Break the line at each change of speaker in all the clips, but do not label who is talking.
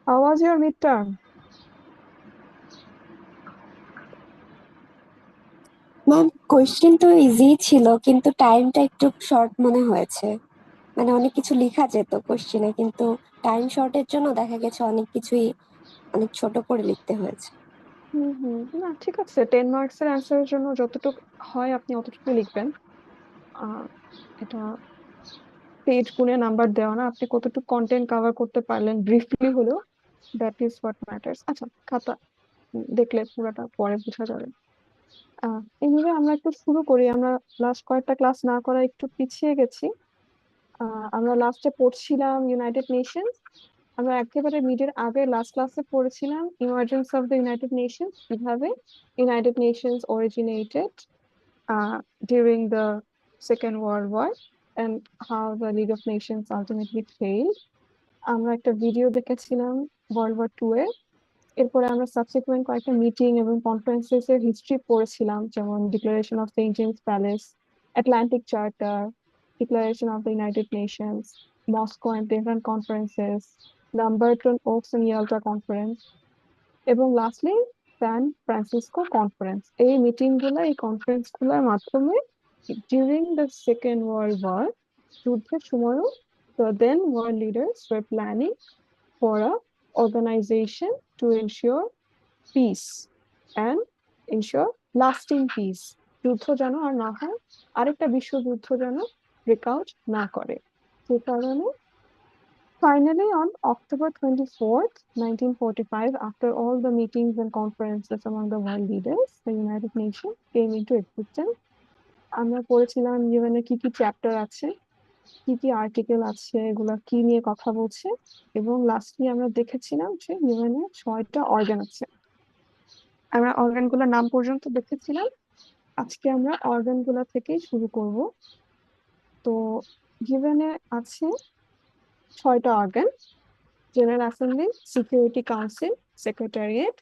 How was your midterm?
Ma'am, question তো easy ছিল কিন্তু টাইমটা একটু শর্ট মনে হয়েছে। মানে অনেক কিছু লেখা যেত কোয়েশ্চেনে, কিন্তু টাইম শর্টের জন্য দেখা গেছে অনেক কিছুই অনেক ছোট করে লিখতে হয়েছে।
হুম হুম, না ঠিক আছে, 10 মার্কস এর অ্যান্সারের জন্য যতটুকু হয় আপনি অতটুকু লিখবেন। আহ এটা পেজ গুনে নাম্বার দেওয়া না, আপনি কতটুকু কন্টেন্ট কভার করতে পারলেন ব্রিফলি হলেও, দ্যাট ইজ হোয়াট ম্যাটার্স। আচ্ছা, খাতা দেখলে পুরোটা পরে বোঝা যাবে। এইভাবে আমরা একটু শুরু করি। আমরা লাস্ট কয়েকটা ক্লাস না করা একটু পিছিয়ে গেছি। আমরা লাস্টে পড়ছিলাম ইউনাইটেড নেশনস। আমরা একেবারে মিডের আগে লাস্ট ক্লাসে পড়েছিলাম emergence of the United Nations, কিভাবে United Nations originated during the Second World War and how the League of Nations ultimately failed. আমরা একটা ভিডিও দেখেছিলাম ওয়ার্ল্ড ওয়ার 2 এর। এরপরে আমরা সাবসিকুয়েন্ট কয়েকটা মিটিং এবং কনফারেন্সেস এর হিস্ট্রি পড়েছিলাম, যেমন declaration of Saint James Palace, Atlantic Charter, declaration of the United Nations, Moscow and Tehran conferences, Dumbarton Oaks and Yalta conference, এবং লাস্টলি স্যান ফ্রান্সিসকো কনফারেন্স। এই মিটিং গুলো, এই কনফারেন্স গুলোর মাধ্যমে during the second world war, যুদ্ধের সময়ও, the then world leaders were planning for a organization to ensure peace and ensure lasting peace. যুদ্ধ যেন আর না হয়, আরেকটা বিশ্বযুদ্ধ যেন ব্রেকআউট না করে। যে কারণে finally, on October 24th, 1945, after all the meetings and conferences among the world leaders, the United Nations came into existence. আমরা পড়েছিলাম ইউএন এর কি কি চ্যাপ্টার আছে, কি কি আর্টিকেল আছে, এগুলা কি নিয়ে কথা বলছে, এবং লাস্টলি আমরা দেখেছিলাম যে ইউএন এর 6টা অর্গান আছে। আমরা অর্গান গুলোর নাম পর্যন্ত দেখেছিলাম। আজকে আমরা অর্গান গুলা থেকেই শুরু করব। তো ইউএন এ আছে 6টা organ: general assembly, security council, secretariat,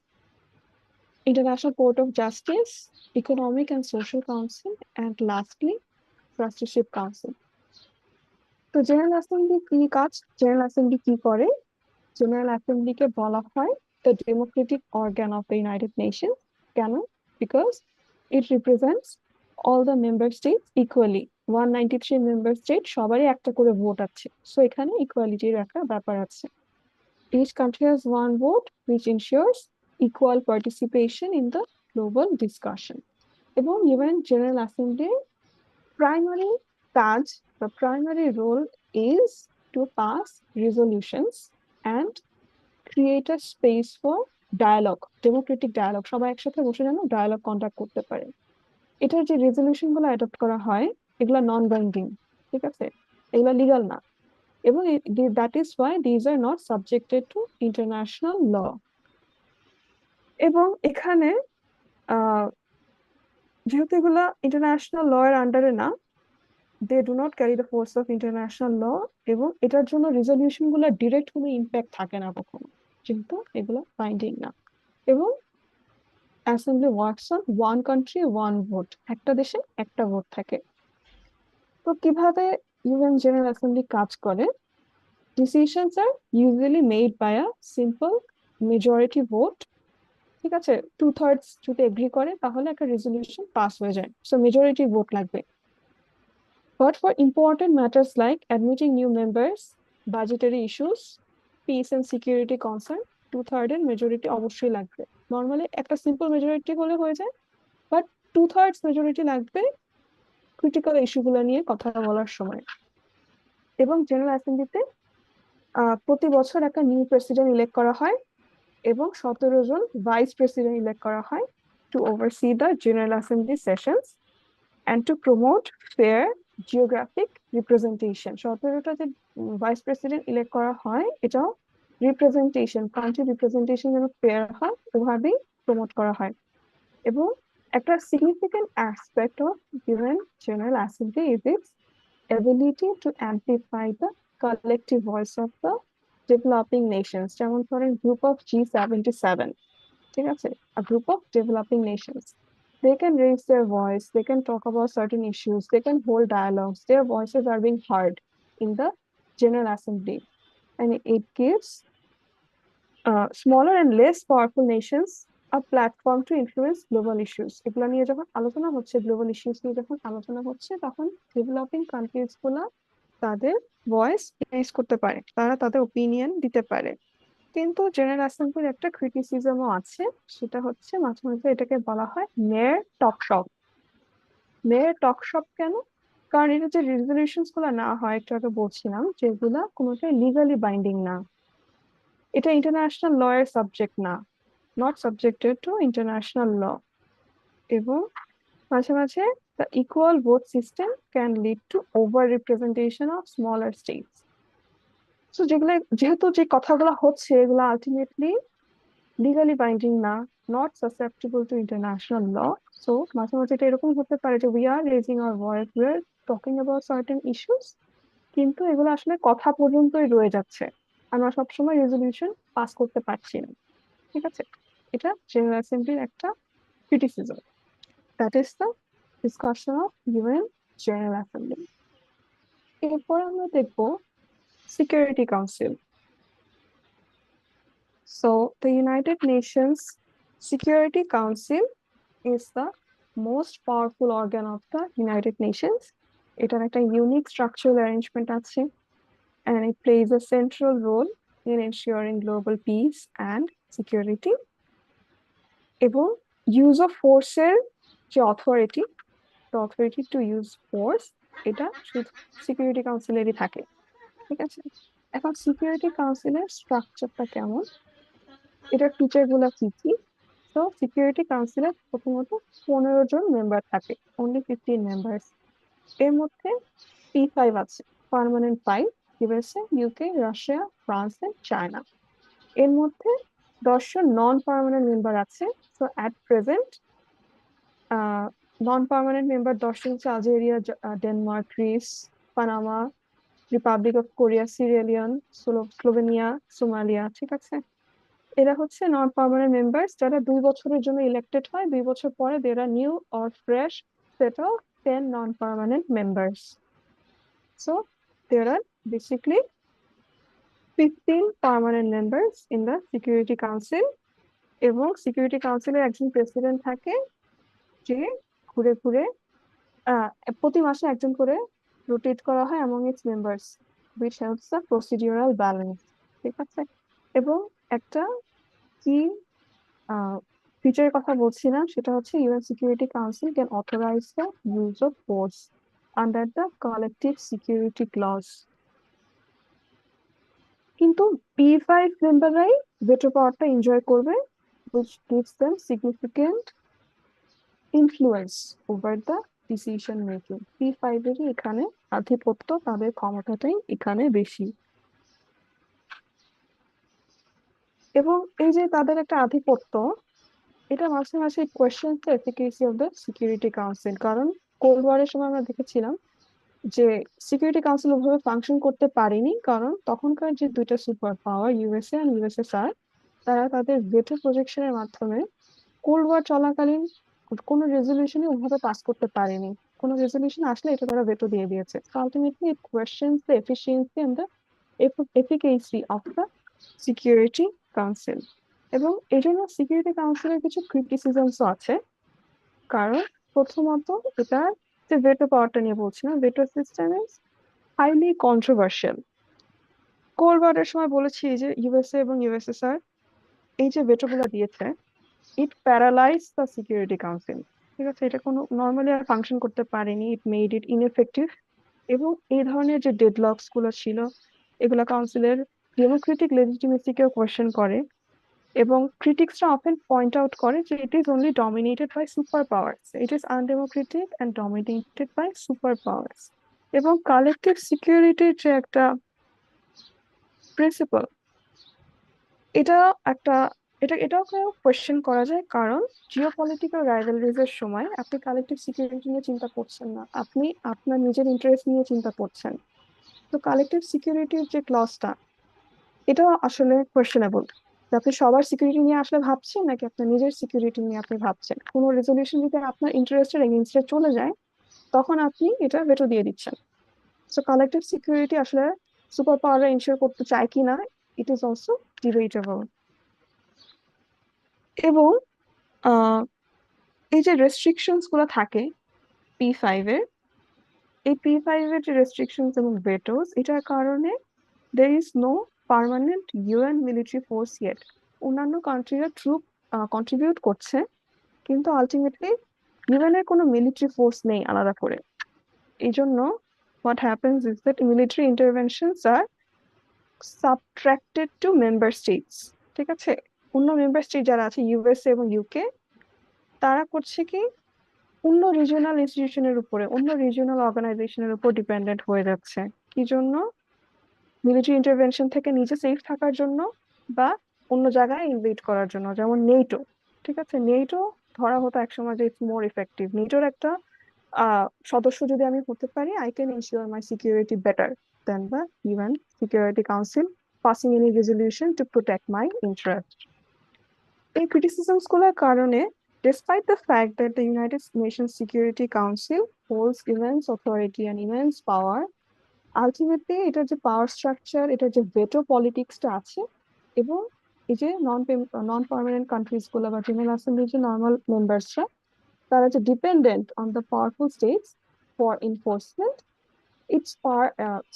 International Court of Justice, Economic and Social Council, and lastly, Trusteeship Council. তো জেনারেল অ্যাসেম্বলি কি কাজ, জেনারেল অ্যাসেম্বলি কি করে? জেনারেল অ্যাসেম্বলিকে বলা হয় the democratic organ of the United Nation. কেন? Because it represents all the member state equally. 193 member state, সবারই একটা করে ভোট আছে, সো এখানে ইকুয়ালিটির একটা ব্যাপার আছে। Each country has one vote, which ensures equal participation in the global discussion. এবং ইউএন জেনারেল অ্যাসেম্বলির প্রাইমারি কাজ বা primary role is to pass resolutions and create a space for dialogue, democratic dialogue. সবাই একসাথে বসে যেন ডায়ালগ কন্ডাক্ট করতে পারে। এটার যে রেজলিউশন গুলো অ্যাডপ্ট করা হয়, এগুলো নন বাইন্ডিং, ঠিক আছে, এগুলো লিগাল না, এবং that is why these are not subjected to international law. এবং এখানে যেহেতু এগুলা ইন্টারন্যাশনাল ল এর আন্ডারে না, they do not carry the force of international law, এবং এটার জন্য রেজলিউশন গুলো ডিরেক্ট কোনো ইম্প্যাক্ট থাকে না কখনো, যেহেতু এগুলো বাইন্ডিং না। এবং assembly works on one country one vote, একটা দেশে একটা ভোট থাকে। তো কিভাবে ইউএন জেনারেল অ্যাসেম্বলি কাজ করে? Decisions are usually made by a simple majority vote. ঠিক আছে, 2/3 যদি এগ্রি করে তাহলে একটা রেজলিউশন পাস হয়ে যায়, সো মেজরিটি ভোট লাগবে। But for important matters like admitting new members, budgetary issues, peace and security concern, 2/3 এর মেজরিটি অবশ্যই লাগবে। নর্মালি একটা সিম্পল মেজরিটি হলে হয়ে যায়, বাট 2/3 মেজরিটি লাগবে ক্রিটিক্যাল ইস্যুগুলো নিয়ে কথা বলার সময়। এবং জেনারেল অ্যাসেম্বলিতে প্রতি বছর একটা নিউ প্রেসিডেন্ট ইলেক্ট করা হয় এবং 17 জন ভাইস প্রেসিডেন্ট ইলেক্ট করা হয় to oversee the general Assembly sessions and to promote fair geographic representation. 17টা যে ভাইস প্রেসিডেন্ট ইলেক্ট করা হয়, এটাও রিপ্রেজেন্টেশন, কান্ট্রি রিপ্রেজেন্টেশন যেন ফেয়ার হয়, ওভাবেই প্রমোট করা হয়। এবং একটা significant aspect of UN General Assembly is its ability to amplify the collective voice of the developing nations. যেমন ধরেন গ্রুপ অফ G77, ঠিক আছে, a group of developing nations, they can raise their voice, they can talk about certain issues, they can hold dialogues, their voices are being heard in the General Assembly, and it gives smaller and less powerful nations a platform to influence global issues. এগুলা নিয়ে যখন আলোচনা হচ্ছে, global issues নিয়ে যখন আলোচনা হচ্ছে, তখন ডেভেলপিং কান্ট্রিজ গুলা তাদের ভয়েস রেজ করতে পারে, তারা তাদের ওপিনিয়ন দিতে পারে। কিন্তু জেনারেল অ্যাসেম্বলির একটা ক্রিটিসিজমও আছে, সেটা হচ্ছে মাঝে মাঝে এটাকে বলা হয় মেয়র টক শপ। মেয়র টক শপ কেন? কারণ এটা যে রেজলিউশনস গুলো না হয়, একটু আগে বলছিলাম, যেগুলা কোনোটাই লিগালি বাইন্ডিং না, এটা ইন্টারন্যাশনাল ল এর সাবজেক্ট না, not subjected to international law. এবং মাঝে মাঝে the equal vote system can lead to over representation of smaller states. So যেগুলো, যেহেতু যে কথাগুলো হচ্ছে এগুলো আলটিমেটলি লিগালি বাইন্ডিং না, not susceptible to international law, so মাঝে মাঝে এটা এরকম হতে পারে যে we are raising our voice, we are talking about certain issues, কিন্তু এগুলো আসলে কথা পর্যন্তই রয়ে যাচ্ছে, আমরা সবসময় রেজলিউশন পাস করতে পারছি না। ঠিক আছে, এটা জেনারেল অ্যাসেম্বলির একটা criticism. That is the discussion of UN General assembly. এরপর আমরা দেখব security council. So the United Nations Security Council is the most powerful organ of the United Nations. এটার একটা ইউনিক স্ট্রাকচারাল অ্যারেঞ্জমেন্ট আছে, and it plays a central role in ensuring global peace and security. এবং use of ফোর্সের যে authority, the authority to use force, এটা শুধু security কাউন্সিলেরই থাকে। ঠিক আছে, এখন সিকিউরিটি কাউন্সিলের স্ট্রাকচারটা কেমন, এটার ফিচার গুলো কি কি? তো সিকিউরিটি কাউন্সিলের প্রথমত 15 জন মেম্বার থাকে, অনলি 15 মেম্বার্স। এর মধ্যে P5 আছে, permanent 5, USA, UK, Russia, France and China. এর মধ্যে 10 জন নন পার্মানেন্ট মেম্বার আছে। So at present non permanent member 10 জন হচ্ছে Algeria, Denmark, Greece, Panama, Republic of Korea, Sierra Leone, Slovenia, Somalia. ঠিক আছে, এরা হচ্ছে নন পার্মানেন্ট মেম্বার্স, যারা 2 বছরের জন্য ইলেক্টেড হয়, 2 বছর পরে they are new or fresh set of 10 non permanent members. So there are basically 15 permanent members in the Security Council, এবং সিকিউরিটি কাউন্সিলের একজন প্রেসিডেন্ট থাকে, যে ঘুরে ঘুরে প্রতি মাসে একজন করে রোটেট করা হয় among its members, which helps the procedural balance। ঠিক আছে, এবং একটা কি ফিচারের কথা বলছিলাম, সেটা হচ্ছে UN security council can authorise the use of force under the collective security clause. কিন্তু P5 মেম্বাররাই ভেটো পাওয়ারটা এনজয় করবে, which gives them significant influence over the decision making. P5 এরই এখানে আধিপত্য, তাদের ক্ষমতাটাই এখানে বেশি। এবং এই যে তাদের একটা আধিপত্য, এটা মাঝে মাঝে question the efficacy of the security council. কারণ কোল্ড ওয়ারের সময় আমরা দেখেছিলাম যে সিকিউরিটি কাউন্সিল ওভাবে ফাংশন করতে পারেনি, কারণ তখনকার যে দুইটা সুপার পাওয়ার ইউএসএ আর ইউএসএসআর, তারা তাদের ভেটো প্রজেকশনের মাধ্যমে কোল্ড ওয়ার চলাকালীন কোনো রেজলিউশনই ওভাবে পাস করতে পারেনি। কোনো রেজলিউশন আসলে এটা তারা ভেটো দিয়ে দিয়েছে। Ultimately it questions the efficiency and the efficacy of the security council. এবং এই জন্য সিকিউরিটি কাউন্সিলের কিছু ক্রিটিসিজমসও আছে। কারণ প্রথমত এটার যে ভেটো পাওয়ারটা নিয়ে বলছিলাম, veto system is highly controversial. Cold ওয়ারের সময় বলেছি যে ইউএসএ এবং ইউএসএসআর এই যে ভেটো গুলো দিয়েছে, ইট প্যারালাইজ দ্য সিকিউরিটি কাউন্সিল। ঠিক আছে, এটা কোনো নর্মালি আর ফাংশন করতে পারেনি, ইট মেড ইট ইনএফেক্টিভ। এবং এই ধরনের যে ডেডলকস গুলো ছিল, এগুলো কাউন্সিলের ডেমোক্রেটিক লেজিটিমেসিকেও কোয়েশ্চেন করে। এবং ক্রিটিক্সরা অফেন পয়েন্ট আউট করে যে it is only dominated by super powers, it is undemocratic and dominated by super powers. এবং কালেকটিভ সিকিউরিটির যে একটা প্রিন্সিপাল, এটা একটা এটাও কোয়েশ্চেন করা যায়। কারণ জিওপলিটিক্যাল রাইভালরিজ এর সময় আপনি কালেকটিভ সিকিউরিটি নিয়ে চিন্তা করছেন না, আপনি আপনার নিজের ইন্টারেস্ট নিয়ে চিন্তা করছেন। তো কালেকটিভ সিকিউরিটির যে ক্লজটা, এটাও আসলে কোয়েশ্চেনেবল। আপনি সবার সিকিউরিটি নিয়ে আসলে ভাবছেন, নাকি আপনার নিজের সিকিউরিটি নিয়ে আপনি ভাবছেন। কোনো রেজলিউশন যদি আপনার ইন্টারেস্টের এগেইনস্টে চলে যায়, তখন আপনি এটা ভেটো দিয়ে দিচ্ছেন। সো কালেকটিভ সিকিউরিটি আসলে সুপার পাওয়ার ইনশিওর করতে চায় কিনা, ইট ইজ অলসো ডিবেটেবল। এবং আহ, এই যে রেস্ট্রিকশনস গুলো থাকে P5 এর, এই P5 এর যে রেস্ট্রিকশনস এবং ভেটোস, এটার কারণে there is no permanent UN military force yet. অন্যান্য কান্ট্রিরা ট্রুপ কন্ট্রিবিউট করছে, কিন্তু আলটিমেটলি ইউএন এর কোনো মিলিটারি ফোর্স নেই আলাদা করে। এই জন্য what happens is that military interventions are subtracted to member states। ঠিক আছে, অন্য মেম্বার স্টেট যারা আছে ইউএসএ এবং ইউকে, তারা করছে কি অন্য রিজিওনাল ইনস্টিটিউশনের উপরে, অন্য রিজিওনাল অর্গানাইজেশনের উপর ডিপেন্ডেন্ট হয়ে যাচ্ছে। কি জন্য? মিলিটারি ইন্টারভেনশন থেকে নিজে সেফ থাকার জন্য, বা অন্য জায়গায় ইনভেড করার জন্য। যেমন নেটো, ঠিক আছে, নেটো ধরা হতো একসময় যে ইটস মোর ইফেক্টিভ। নেটোর একটা সদস্য যদি আমি হতে পারি, I can ensure my security better then the UN security council passing any resolution to protect my interest. এই ক্রিটিসিজমস গুলোর কারণে, despite the fact that the United Nations Security Council holds immense authority and immense power, ultimately এটার যে পাওয়ার structure, এটার যে veto পলিটিক্সটা আছে, এবং এই যে নন পার্মানেন্ট কান্ট্রিজ গুলো বা জেনারেল অ্যাসেম্বলির যে নর্মাল মেম্বার্সরা, তারা যে dependent on the powerful states for enforcement,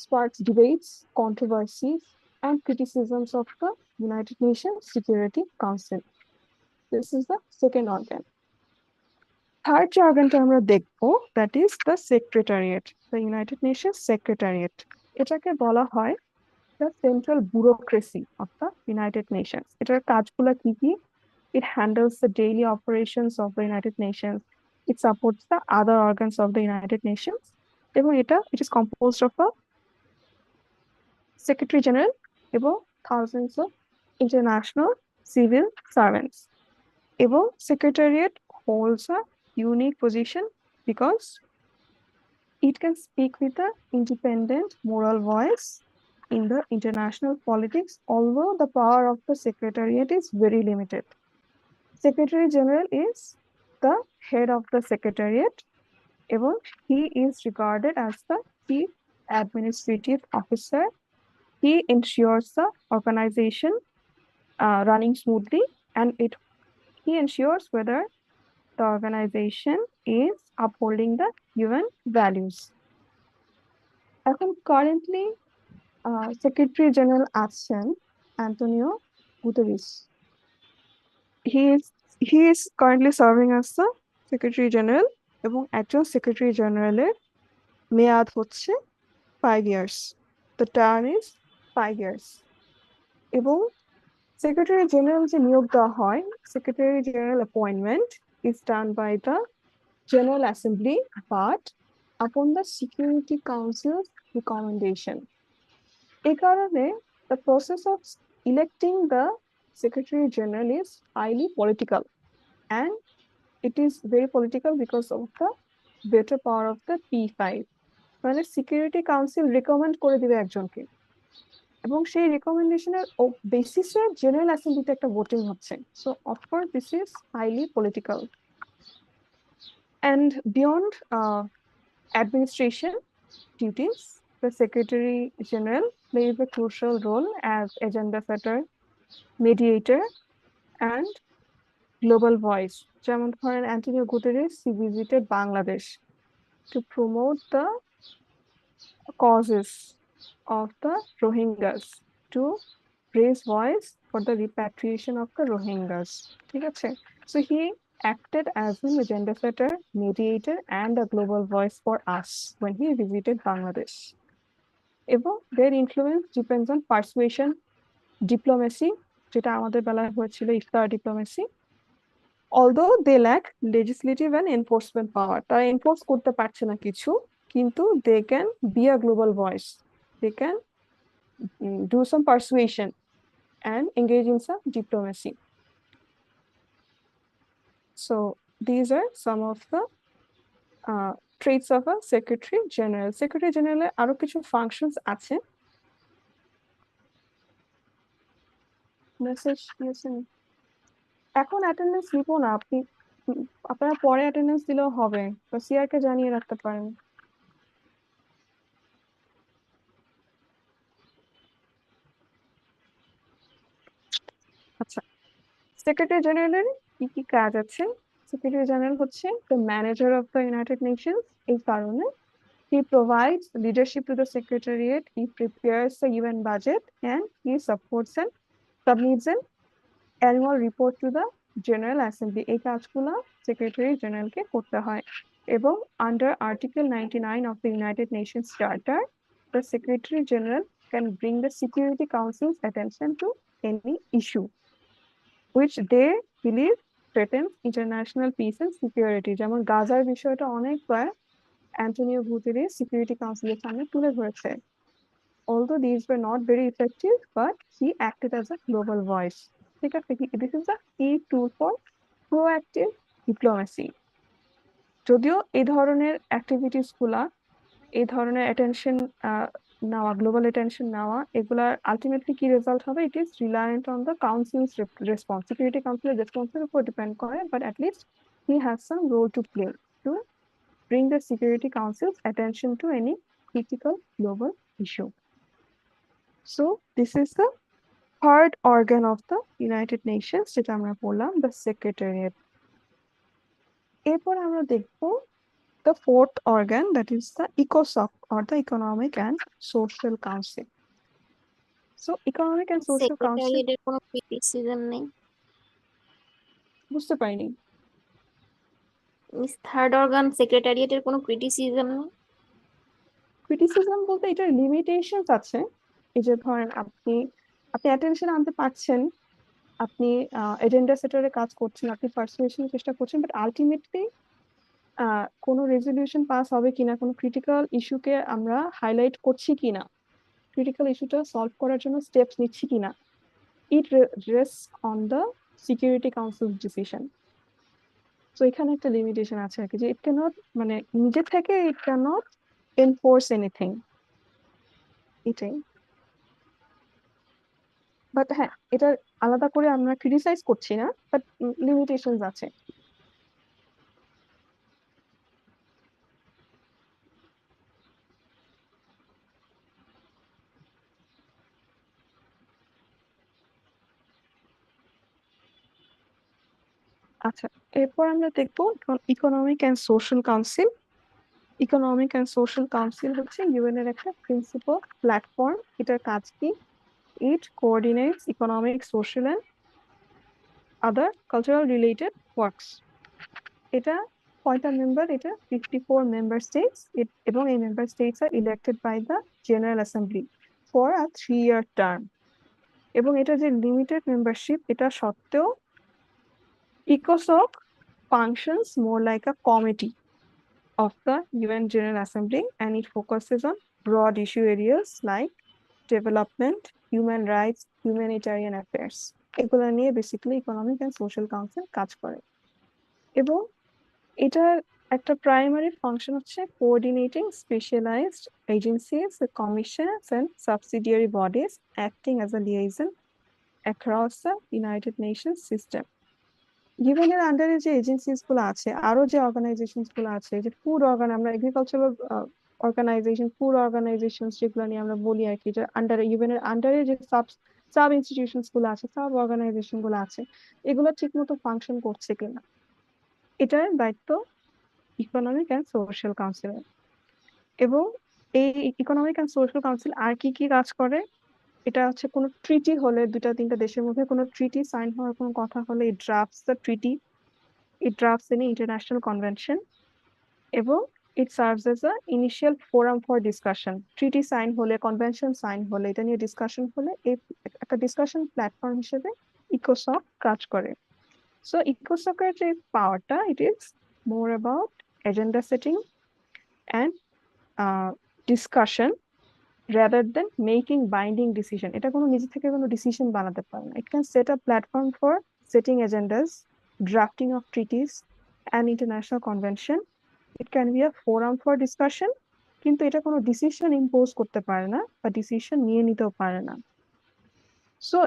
sparks debates, controversies, and criticisms of the United Nations Security Council. This is the second organ. Third যে অর্গানটা আমরা দেখবো, that is the secretariat, the United Nations secretariat. এটাকে বলা হয় the central bureaucracy of the United Nations. এটার কাজগুলো কি কি? It handles the daily operations of the United Nations. It supports the other organs of the United Nations. এবং it is composed of a Secretary General এবং thousands of international civil servants. এবং Secretariat holds a unique position because it can speak with an independent moral voice in the international politics, although the power of the Secretariat is very limited. Secretary General is the head of the Secretariat, এবং he is regarded as the chief administrative officer. He ensures the organization running smoothly, and he ensures whether the organization is upholding the UN values. এখন currently secretary general আছেন Antonio Guterres. he is currently serving as the secretary general, এবং একজন secretary জেনারেলের মেয়াদ হচ্ছে 5 years. The term is 5 years. এবং secretary general যে নিয়োগ দেওয়া হয়, secretary general appointment is done by the General Assembly, but upon the Security Council's recommendation. এই কারণে the process of electing the Secretary General is highly political, and it is very political because of the veto power of the P5. মানে security council recommend করে দিবে একজনকে, এবং সেই রেকমেন্ডেশনের বেসিসে general অ্যাসেম্বলিতে একটা ভোটিং হচ্ছে। So of course this is highly political. And beyond administration duties, the Secretary General plays a crucial role as agenda setter, mediator, and global voice. যেমন ধরেন Antonio Guterres visited Bangladesh to promote the causes of the Rohingyas, to raise voice for the repatriation of the Rohingyas. ঠিক আছে? So he acted as an agenda setter, mediator, and a global voice for us when he visited Bangladesh. এবং their influence depends on persuasion, diplomacy, যেটা আমাদের বেলায় হয়েছিল ইফতার diplomacy, although they lack legislative and enforcement power. তারা enforce করতে পারছে না কিছু, কিন্তু they can be a global voice. They can do some persuasion and engage in some diplomacy. So these are some of the traits of a Secretary General. Secretary General আরো কিছু functions আছে। Message দিয়েছেন, এখন attendance নিবো না, আপনারা পরে attendance দিলেও হবে, তো সিআর কে জানিয়ে রাখতে পারেন। আচ্ছা, সেক্রেটারি জেনারেলের কি কি কাজ আছে? সেক্রেটারি জেনারেল হচ্ছে the manager of the United Nations. এই কারণে he provides leadership to the secretariat, he prepares the UN budget, and he supports and submits an annual report to the General Assembly. এই কাজগুলো secretary জেনারেলকে করতে হয়। এবং under Article 99 of the United Nations Charter, the Secretary General can bring the Security Council's attention to any issue which they believe threatens international peace and security. যেমন গাজার বিষয়টা অনেকবার Antonio Guterres security কাউন্সিলের সামনে তুলে ধরেছে। Although these were not very effective, but he acted as a global voice. ঠিক আছে, this is a key tool for proactive diplomacy. যদিও এই ধরনের অ্যাক্টিভিটিস গুলা, এই ধরনের অ্যাটেনশন নেওয়া, গ্লোবাল অ্যাটেনশন নেওয়া, এগুলার আলটিমেটলি কি রেজাল্ট হবে, it is reliant on the council's response, security কাউন্সিলের রেসপন্সের উপর ডিপেন্ড করে, but at least he has some role to play to bring the Security Council's attention to any critical global issue. So this is the third organ of the United Nations, যেটা আমরা বললাম, the Secretariat. এরপর আমরা দেখব the fourth organ, that is the ECOSOC or the Economic and Social Council. So Economic and Social Council,
সেক্রেটারিয়েটের কোনো criticism নেই?
বুঝতে পারিনি।
মিস থার্ড অর্গান সেক্রেটারিয়েটের কোনো ক্রিটিসিজম নেই?
ক্রিটিসিজম বলতে এটার লিমিটেশনস আছে। এই যে ধরেন আপনি অ্যাটেনশন আনতে পারছেন, আপনি এজেন্ডা সেটারে কাজ করছেন, আপনি পার্সুয়েশনের চেষ্টা করছেন, বাট আলটিমেটলি কোনো রেজলিউশন পাস হবে কিনা, কোনো ক্রিটিক্যাল ইস্যুকে আমরা হাইলাইট করছি কিনা, ক্রিটিক্যাল ইস্যুটা সলভ করার জন্য স্টেপস নিচ্ছি কিনা, it rests on the security council decision. তো এখানে একটা লিমিটেশন আছে আর কি, যে ইট ক্যানট, মানে নিজে থেকে ইট ক্যানট এনফোর্স এনিথিং, এটাই। বাট হ্যাঁ, এটা আলাদা করে আমরা ক্রিটিসাইজ করছি না, বাট লিমিটেশনস আছে। আচ্ছা, এরপর আমরা দেখবো economic and social council. Economic and social council হচ্ছে ইউএন এর একটা প্রিন্সিপাল প্ল্যাটফর্ম। এটার কাজ কি? It coordinates economic, social and other cultural related works. এটা কয়টা মেম্বার? এটা 54 মেম্বার স্টেটস, এবং এই member states are elected by the general assembly for a 3-year term. এবং এটা যে লিমিটেড মেম্বারশিপ, এটা সত্ত্বেও ECOSOC functions more like a committee of the UN General Assembly, and it focuses on broad issue areas like development, human rights, humanitarian affairs. এগুলো নিয়ে basically economic and social council কাজ করে। এবং এটার একটা primary function হচ্ছে coordinating specialised agencies, commissions and subsidiary bodies acting as a liaison across the United Nations system. UN এর আন্ডারে যে এজেন্সিস গুলো আছে, আরো যে অর্গানাইজেশন গুলো আছে, যে ফুড আমরা এগ্রিকালচারাল অর্গানাইজেশন, ফুড অর্গানাইজেশন, যেগুলো নিয়ে আমরা বলি আর কি, যে আন্ডারে ইউএন এর আন্ডারে যে সাব ইনস্টিটিউশনস গুলো আছে, সাব অর্গানাইজেশন গুলো আছে, এগুলো ঠিক মতো ফাংশন করছে কিনা, এটার দায়িত্ব ইকোনমিক অ্যান্ড সোশ্যাল কাউন্সিলের। এবং এই ইকোনমিক অ্যান্ড সোশ্যাল কাউন্সিল আর কি কি কাজ করে? এটা হচ্ছে কোনো ট্রিটি হলে, 2-3টা দেশের মধ্যে কোনো ট্রিটি সাইন হওয়ার কোনো কথা হলে, it drafts the treaty, it drafts any international convention, এবং it serves as a initial forum for discussion. Treaty sign হলে, কনভেনশন সাইন হলে, এটা নিয়ে ডিসকাশন হলে, এই একটা ডিসকাশন প্ল্যাটফর্ম হিসেবে ইকোসক কাজ করে। সো ইকোসকের যে পাওয়ারটা, it is more about agenda setting and discussion rather than making binding decision. এটা কোনো নিজে থেকে কোনো ডিসিশন বানাতে পারে না। It can set a platform for setting agendas, drafting of treaties and international convention. It can be a forum for discussion, কিন্তু এটা কোনো ডিসিশন ইম্পোজ করতে পারে না বা ডিসিশন নিয়ে নিতেও পারে না। সো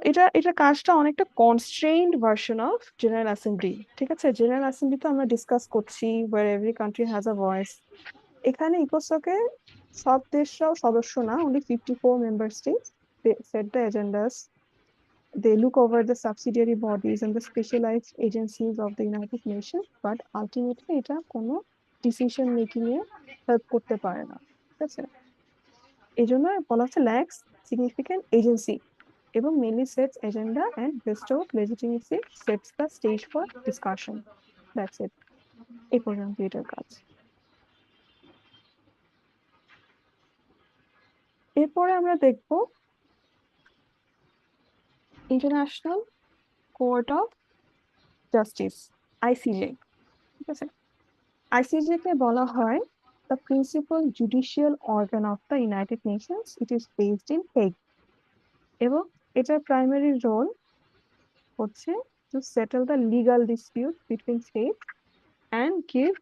এটা কাজটা অনেকটা constrained version of general assembly. ঠিক আছে, জেনারেল অ্যাসেম্বলি তো আমরা ডিসকাস করছি where every country has a voice. এখানে ইকোসকে সব দেশরাও সদস্য না, only 54 member states, they set the agendas they look over the subsidiary bodies and the specialized agencies of the United Nations, but ultimately এটা কোনো decision making এ help করতে পারে না, ঠিক আছে? এই জন্য বলা হচ্ছে ল্যাক্স সিগনিফিক্যান্ট এজেন্সি এবং mainly sets agenda and bestowed legitimacy, sets the stage for discussion. That's it, এই পর্যন্ত এটার কাজ। এরপরে আমরা দেখব international court of justice, ICJ, ঠিক আছে? আইসিজে কে বলা হয় the principal judicial organ of the United Nations. It is based in Hague. এবং এটার প্রাইমারি রোল হচ্ছে to settle the legal dispute between states and give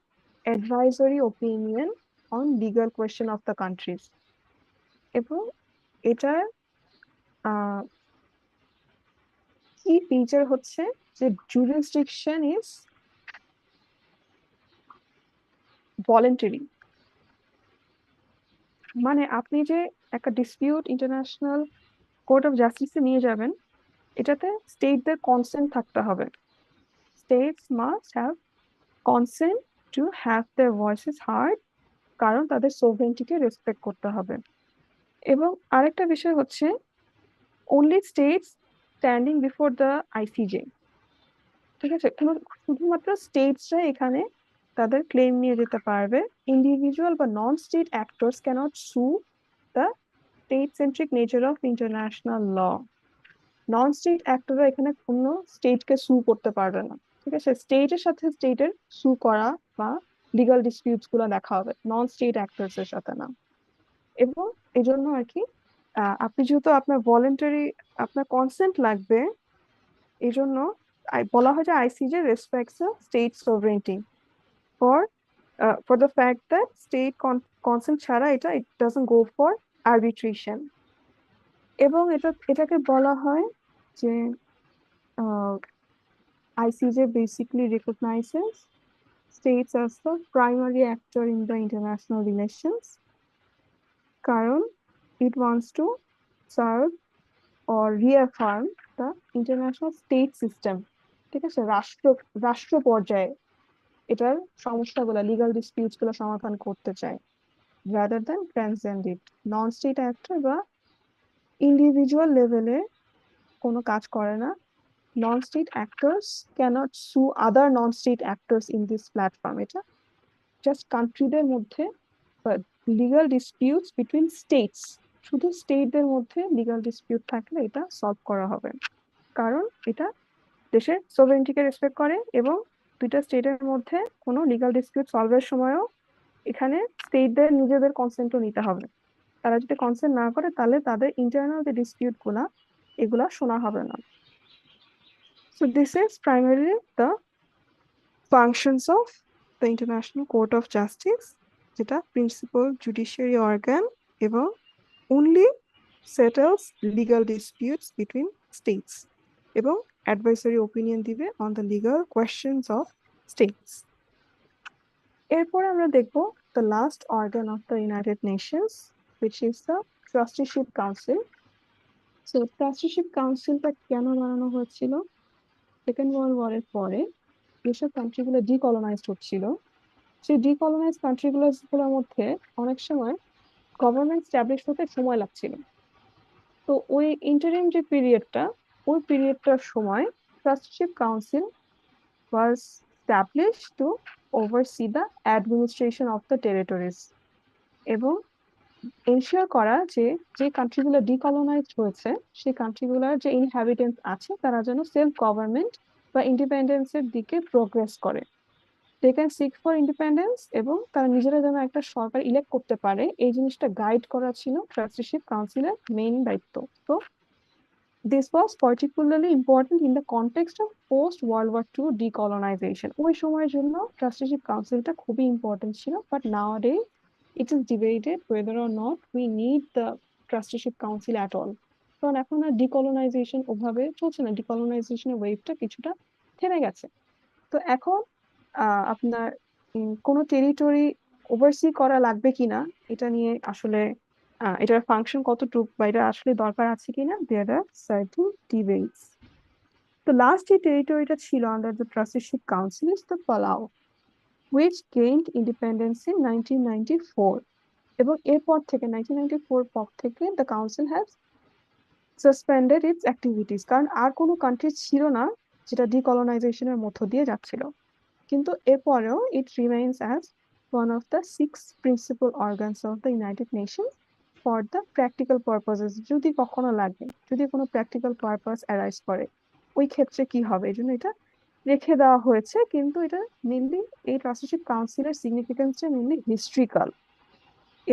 advisory opinion on legal question of the countries. এবং এটার কি feature হচ্ছে যে jurisdiction is voluntary, মানে আপনি যে একটা ডিসপিউট ইন্টারন্যাশনাল কোর্ট অফ জাস্টিসে নিয়ে যাবেন, এটাতে স্টেটদের কনসেন্ট থাকতে হবে। States must have consent to have their voices heard, কারণ তাদের সোভরেন্টিকে রেসপেক্ট করতে হবে। এবং আরেকটা বিষয় হচ্ছে only states standing before the ICJ, ঠিক আছে? শুধুমাত্র স্টেটসরা এখানে তাদের ক্লেম নিয়ে যেতে পারবে। ইন্ডিভিজুয়াল বা non state actors cannot sue the state centric nature of international law. Non state অ্যাক্টররা এখানে কোনো স্টেটকে সু করতে পারবে না, ঠিক আছে? স্টেটের সাথে স্টেটের সু করা বা লিগাল ডিসপিউটস গুলো দেখা হবে, নন স্টেট অ্যাক্টরস এর সাথে না। এবং এই জন্য আর কি আপনি যেহেতু আপনার ভলেন্টারি, আপনার কনসেন্ট লাগবে, এই জন্য বলা হয় যে ICJ respects state sovereignty for the fact that state consent ছাড়া it doesn't go for arbitration. এবং এটাকে বলা হয় যে ICJ basically recognizes states as the primary actor in the international relations, কারণ it wants to serve or reaffirm the international state system, ঠিক আছে? রাষ্ট্র পর্যায়ে এটার সমস্যাগুলো, লিগাল ডিসপিউটস গুলো সমাধান করতে চায়, rather than transcend it. Non state actor বা ইন্ডিভিজুয়াল লেভেলে কোনো কাজ করে না। Non-state actors cannot sue other non-state actors in this platform. এটা just কান্ট্রিদের মধ্যে লিগাল ডিসপিউটস বিটুইন স্টেটস, শুধু স্টেটদের মধ্যে লিগাল ডিসপিউট থাকলে এটা সলভ করা হবে, কারণ এটা দেশের সোভরেন্টিকে রেসপেক্ট করে। এবং দুইটা স্টেটের মধ্যে কোনো লিগাল ডিসপিউট সলভের সময়ও এখানে স্টেটদের নিজেদের কনসেন্টও নিতে হবে। তারা যদি কনসেন্ট না করে তাহলে তাদের ইন্টারনাল যে ডিসপিউট গুলা, এগুলা শোনা হবে না। So this is primarily the functions of the International Court of Justice, যেটা প্রিন্সিপাল জুডিশিয়ারি অর্গান এবং only settles legal disputes between states এবং advisory opinion দিবে on the legal questions of states. এরপর আমরা দেখব the last organ of the United Nations, which is the Trusteeship Council. So Trusteeship Councilটা কেন বানানো হয়েছিল? Second world ওয়ারের পরে যেসব কান্ট্রিগুলো ডিকলোনাইজড হচ্ছিল, সেই ডিকলোনাইজ কান্ট্রিগুলোর মধ্যে অনেক সময় গভর্নমেন্ট স্ট্যাবলিশ হতে সময় লাগছিল। তো ওই ইন্টারিম যে পিরিয়ডটা, ওই পিরিয়ডটার সময় trusteeship council was establish to oversee the administration of the territories এবং এনশিওর করা যে যে কান্ট্রিগুলো ডিকলোনাইজড হয়েছে সেই কান্ট্রিগুলোর যে ইনহ্যাবিটেন্টস আছে তারা যেন সেলফ গভর্নমেন্ট বা ইন্ডিপেন্ডেন্সের দিকে প্রোগ্রেস করে, they can seek for independence, এবং তারা নিজেরা যেন একটা সরকার ইলেক্ট করতে পারে, এই জিনিসটা গাইড করা ছিল ট্রাস্টিশিপ কাউন্সিলের মেইন দায়িত্ব। তো this was particularly important in the context of post world war two decolonisation. ওই সময়ের জন্য ট্রাস্টিশিপ কাউন্সিলটা খুবই ইম্পর্টেন্ট ছিল, but nowadays it is debated whether or not we need the trusteeship council at all. কারণ এখন আর ডিকলোনাইজেশন ওভাবে চলছে না, ডিকলোনাইজেশনের ওয়েভটা কিছুটা থেমে গেছে। তো এখন আপনার কোনো টেরিটরি ওভারসি করা লাগবে কিনা এটা নিয়ে আসলে এটার ফাংশন কতটুকু বা এটা আসলে দরকার আছে কিনা, দেয়ার আর সার্টেন ডিবেটস। তো লাস্ট যে টেরিটরিটা ছিল under the trusteeship council is the পালাও, which gained independence in 1994, এবং এরপর থেকে 1994 পর থেকে the council has suspended it's activities, কারণ আর কোনো কান্ট্রি ছিল না যেটা ডিকলোনাইজেশনের মধ্য দিয়ে যাচ্ছিল। কিন্তু এরপরেও it remains as one of the 6 principal organs of the United Nations for the practical purposes. যদি কখনো লাগে, যদি কোনো প্র্যাকটিক্যাল পারপাস অ্যারাইজ করে, ওই ক্ষেত্রে কি হবে, এই জন্য এটা রেখে দেওয়া হয়েছে। কিন্তু এটা মেনলি এই ট্রাস্টিশিপ কাউন্সিলের সিগনিফিকেন্সটা মেনলি হিস্ট্রিক্যাল,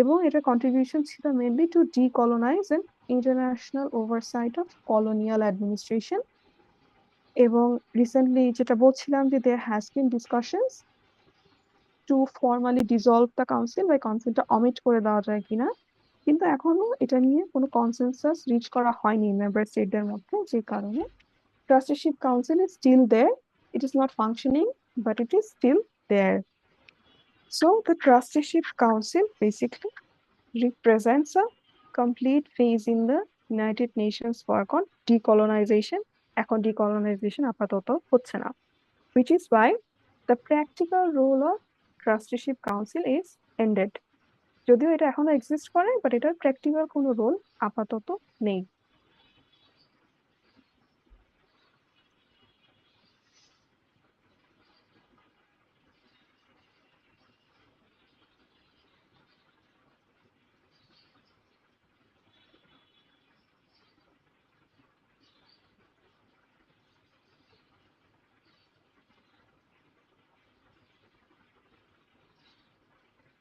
এবং এটার কন্ট্রিবিউশন ছিল mainly to decolonise and international oversight of colonial administration. এবং রিসেন্টলি যেটা বলছিলাম যে there has been discussions to formally dissolve the council, বা কাউন্সিলটা অমিট করে দেওয়া যায় কিনা, কিন্তু এখনো এটা নিয়ে কোনো কনসেনসাস রিচ করা হয়নি মেম্বার স্টেটদের মধ্যে, যে কারণে trusteeship council is still there, it is not functioning but it is still there. So the trusteeship council basically represents a complete phase in the United Nations work on decolonization. এখন decolonization আপাতত হচ্ছে না, which is why the practical role of trusteeship council is ended. যদিও এটা এখনো exist করে, but এটার practical কোনো রোল আপাতত নেই।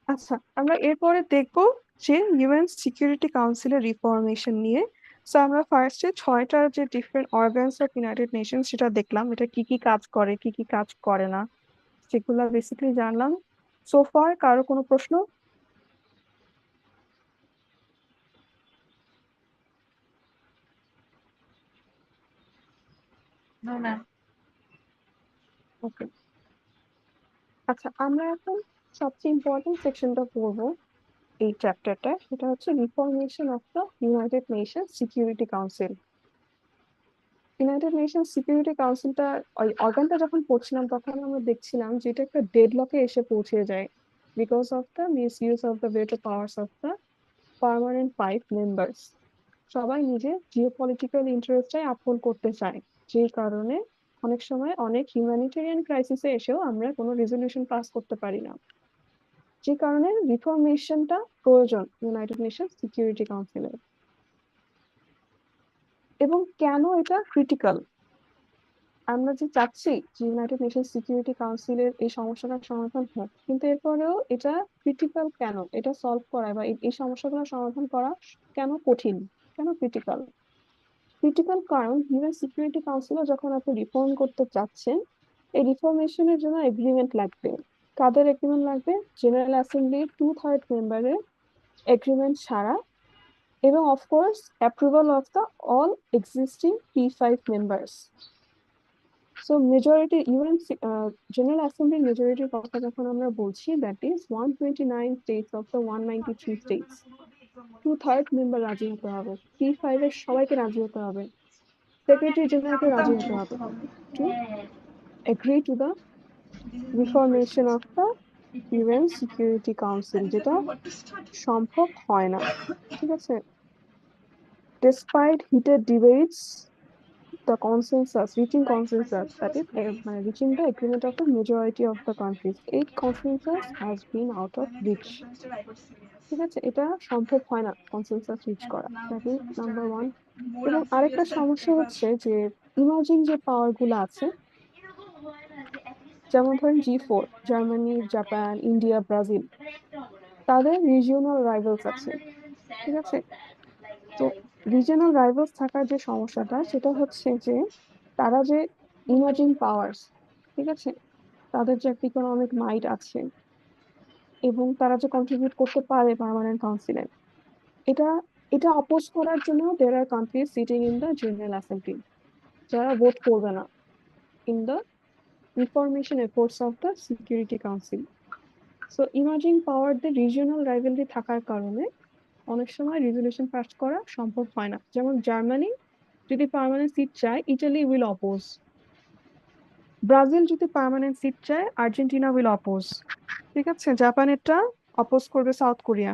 আচ্ছা, আমরা এরপরে দেখবো যে ইউএন সিকিউরিটি কাউন্সিলের রিফরমেশন নিয়ে। সো আমরা ফার্স্টে 6টা যে different organs of United Nations সেটা দেখলাম, এটা কি কি কাজ করে কি কি কাজ করে না সেগুলো বেসিক্যালি জানলাম। সো ফার কারো কোনো প্রশ্ন? ওকে, আচ্ছা আমরা এখন সবচেয়ে ইম্পর্টেন্ট সেকশনটা পড়বো এই চ্যাপ্টারটা, সেটা হচ্ছে reformation of the United Nation security council. United Nation security কাউন্সিলটা, ওই অর্গানটা যখন পড়ছিলাম তখন আমরা দেখছিলাম যে এটা একটা ডেডলকে এসে পৌঁছে যায় because of the miss use of the veto powers of the permanent 5 members. সবাই নিজের জিওপলিটিক্যাল ইন্টারেস্টটাই আপন করতে চায়, যে কারণে অনেক সময় অনেক হিউম্যানিটেরিয়ান ক্রাইসিসে এসেও আমরা কোনো রেজলিউশন পাস করতে পারি না, যে কারণে রিফরমেশনটা প্রয়োজন ইউনাইটেড নেশন সিকিউরিটি কাউন্সিলের। এবং কেন এটা ক্রিটিক্যাল, আমরা যে চাচ্ছি যে ইউনাইটেড নেশন সিকিউরিটি কাউন্সিলের এই সমস্যাটার সমাধান হোক, কিন্তু এরপরেও এটা ক্রিটিক্যাল কেন, এটা সলভ করা বা এই সমস্যাগুলো সমাধান করা কেন কঠিন, কেন ক্রিটিক্যাল? ক্রিটিক্যাল কারণ ইউএন সিকিউরিটি কাউন্সিলে যখন আপনি রিফর্ম করতে চাচ্ছেন, এই রিফরমেশনের জন্য এগ্রিমেন্ট লাগবে। কাদের এগ্রিমেন্ট লাগবে? জেনারেল অ্যাসেম্বলির 2/3 মেম্বারের এগ্রিমেন্ট ছাড়া, এবং of course approval of the all existing P5 members. So majority UN general অ্যাসেম্বলির মেজরিটির কথা যখন আমরা বলছি, that is 129 states of the 193 states, 2/3 member রাজি হতে হবে, P5 এর সবাইকে রাজি হতে হবে, সেক্রেটারি জেনারেলকে রাজি হতে হবে two agree to the reformation of the UN security council, যেটা সম্ভব হয় না। ঠিক আছে, despite heated debates the consensus, reaching consensus, that is, reaching the agreement of the majority of the countries, এই consensus has been out of reach. ঠিক আছে, এটা সম্ভব হয় না কনসেনসাস রিচ করা, দ্যাট ইজ নাম্বার 1। এবং আরেকটা সমস্যা হচ্ছে যে ইমার্জিং যে পাওয়ার গুলো আছে, যেমন ধরেন G4, Germany, Japan, India, Brazil, তাদের রিজিওনাল রাইভালস আছে। ঠিক আছে, তো রিজিওনাল রাইভালস থাকার যে সমস্যাটা সেটা হচ্ছে যে তারা যে ইমার্জিং পাওয়ার্স, ঠিক আছে, তাদের যে একটা ইকোনমিক মাইট আছে এবং তারা যে কন্ট্রিবিউট করতে পারে পার্মানেন্ট কাউন্সিলে, এটা এটা অপোজ করার জন্য there are countries sitting in the general assembly যারা ভোট করবে না in the reformation efforts of the security council. So emerging পাওয়ারদের রিজিওনাল রাইভেলরি থাকার কারণে অনেক সময় রেজলিউশন পাস করা সম্ভব হয় না। যেমন জার্মানি যদি পার্মানেন্ট সিট চায়, ইটালি উইল অপোজ। ব্রাজিল যদি পার্মানেন্ট সিট চায়, আর্জেন্টিনা উইল অপোজ। ঠিক আছে, জাপানেরটা অপোজ করবে সাউথ কোরিয়া,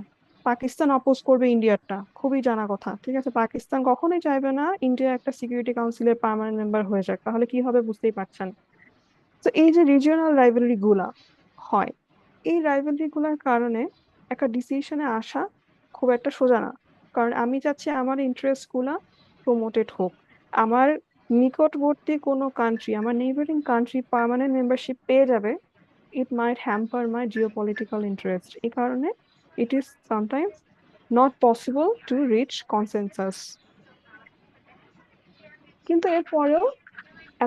পাকিস্তান অপোজ করবে ইন্ডিয়ারটা, খুবই জানা কথা। ঠিক আছে, পাকিস্তান কখনোই চাইবে না ইন্ডিয়া একটা সিকিউরিটি কাউন্সিলের পার্মানেন্ট মেম্বার হয়ে যাক, তাহলে কি হবে বুঝতেই পারছেন। তো এই যে রিজিওনাল রাইভেলরি গুলা হয়, এই রাইভেলরি গুলার কারণে একটা ডিসিশনে আসা খুব একটা সোজা না। কারণ আমি চাচ্ছি আমার ইন্টারেস্ট গুলা প্রমোটেড হোক, আমার নিকটবর্তী কোনো কান্ট্রি, আমার নেইবারিং কান্ট্রি পার্মানেন্ট মেম্বারশিপ পেয়ে যাবে, it might hamper my geopolitical interest. এই কারণে it is sometimes not possible to reach consensus. কিন্তু এরপরেও,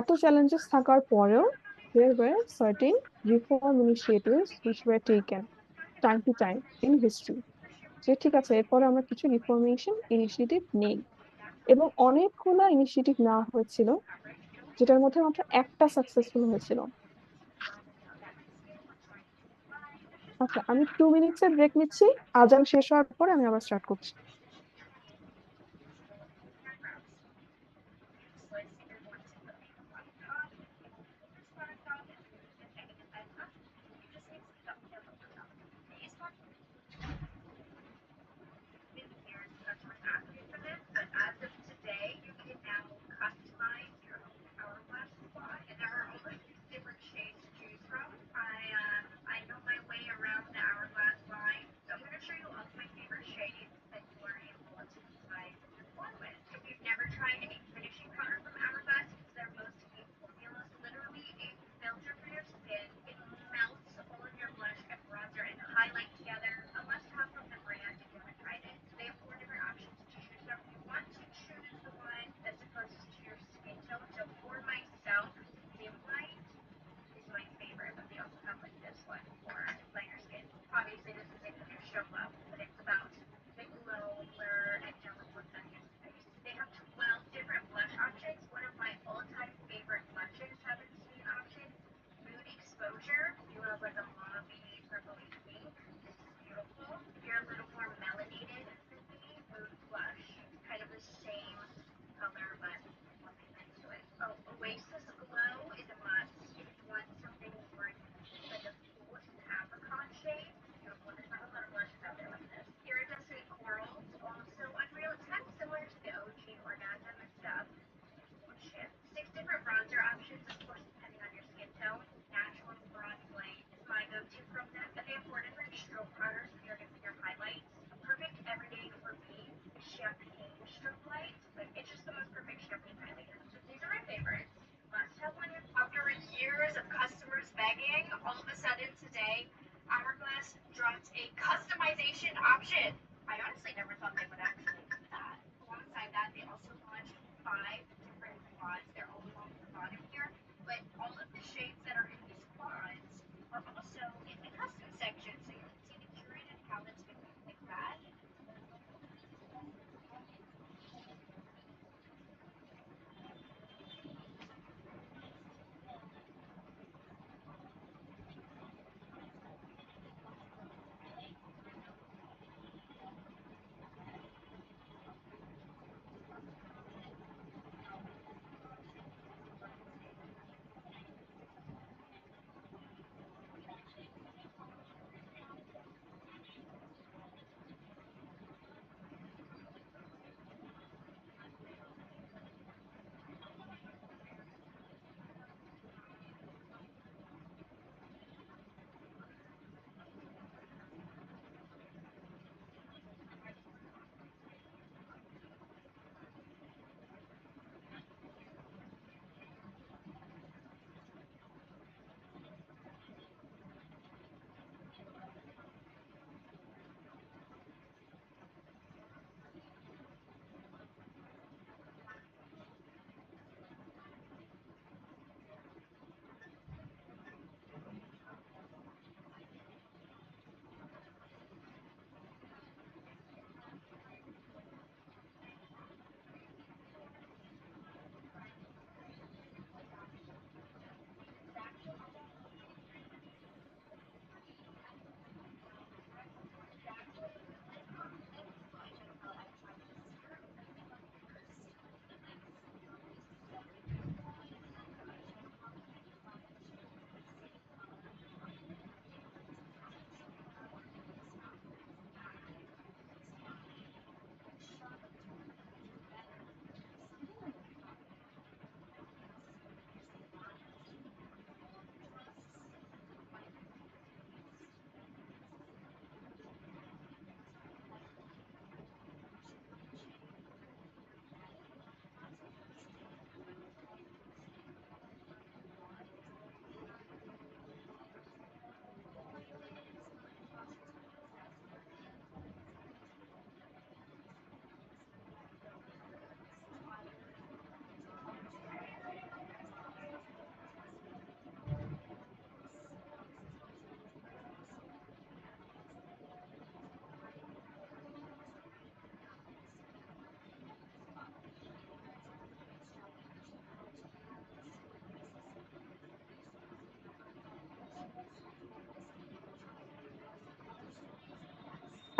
এত চ্যালেঞ্জেস থাকার পরেও, there were certain reform initiatives which were taken time to time in history. যে ঠিক আছে, এরপরে আমরা কিছু রিফর্মেশন ইনিশিয়েটিভ নেই, এবং অনেকগুলো ইনিশিয়েটিভ নেওয়া হয়েছিল, যেটার মধ্যে মাত্র একটা সাকসেসফুল হয়েছিল। আচ্ছা, আমি 2 মিনিটসের ব্রেক নিচ্ছি, আজান শেষ হওয়ার পরে আমি আবার স্টার্ট করছি।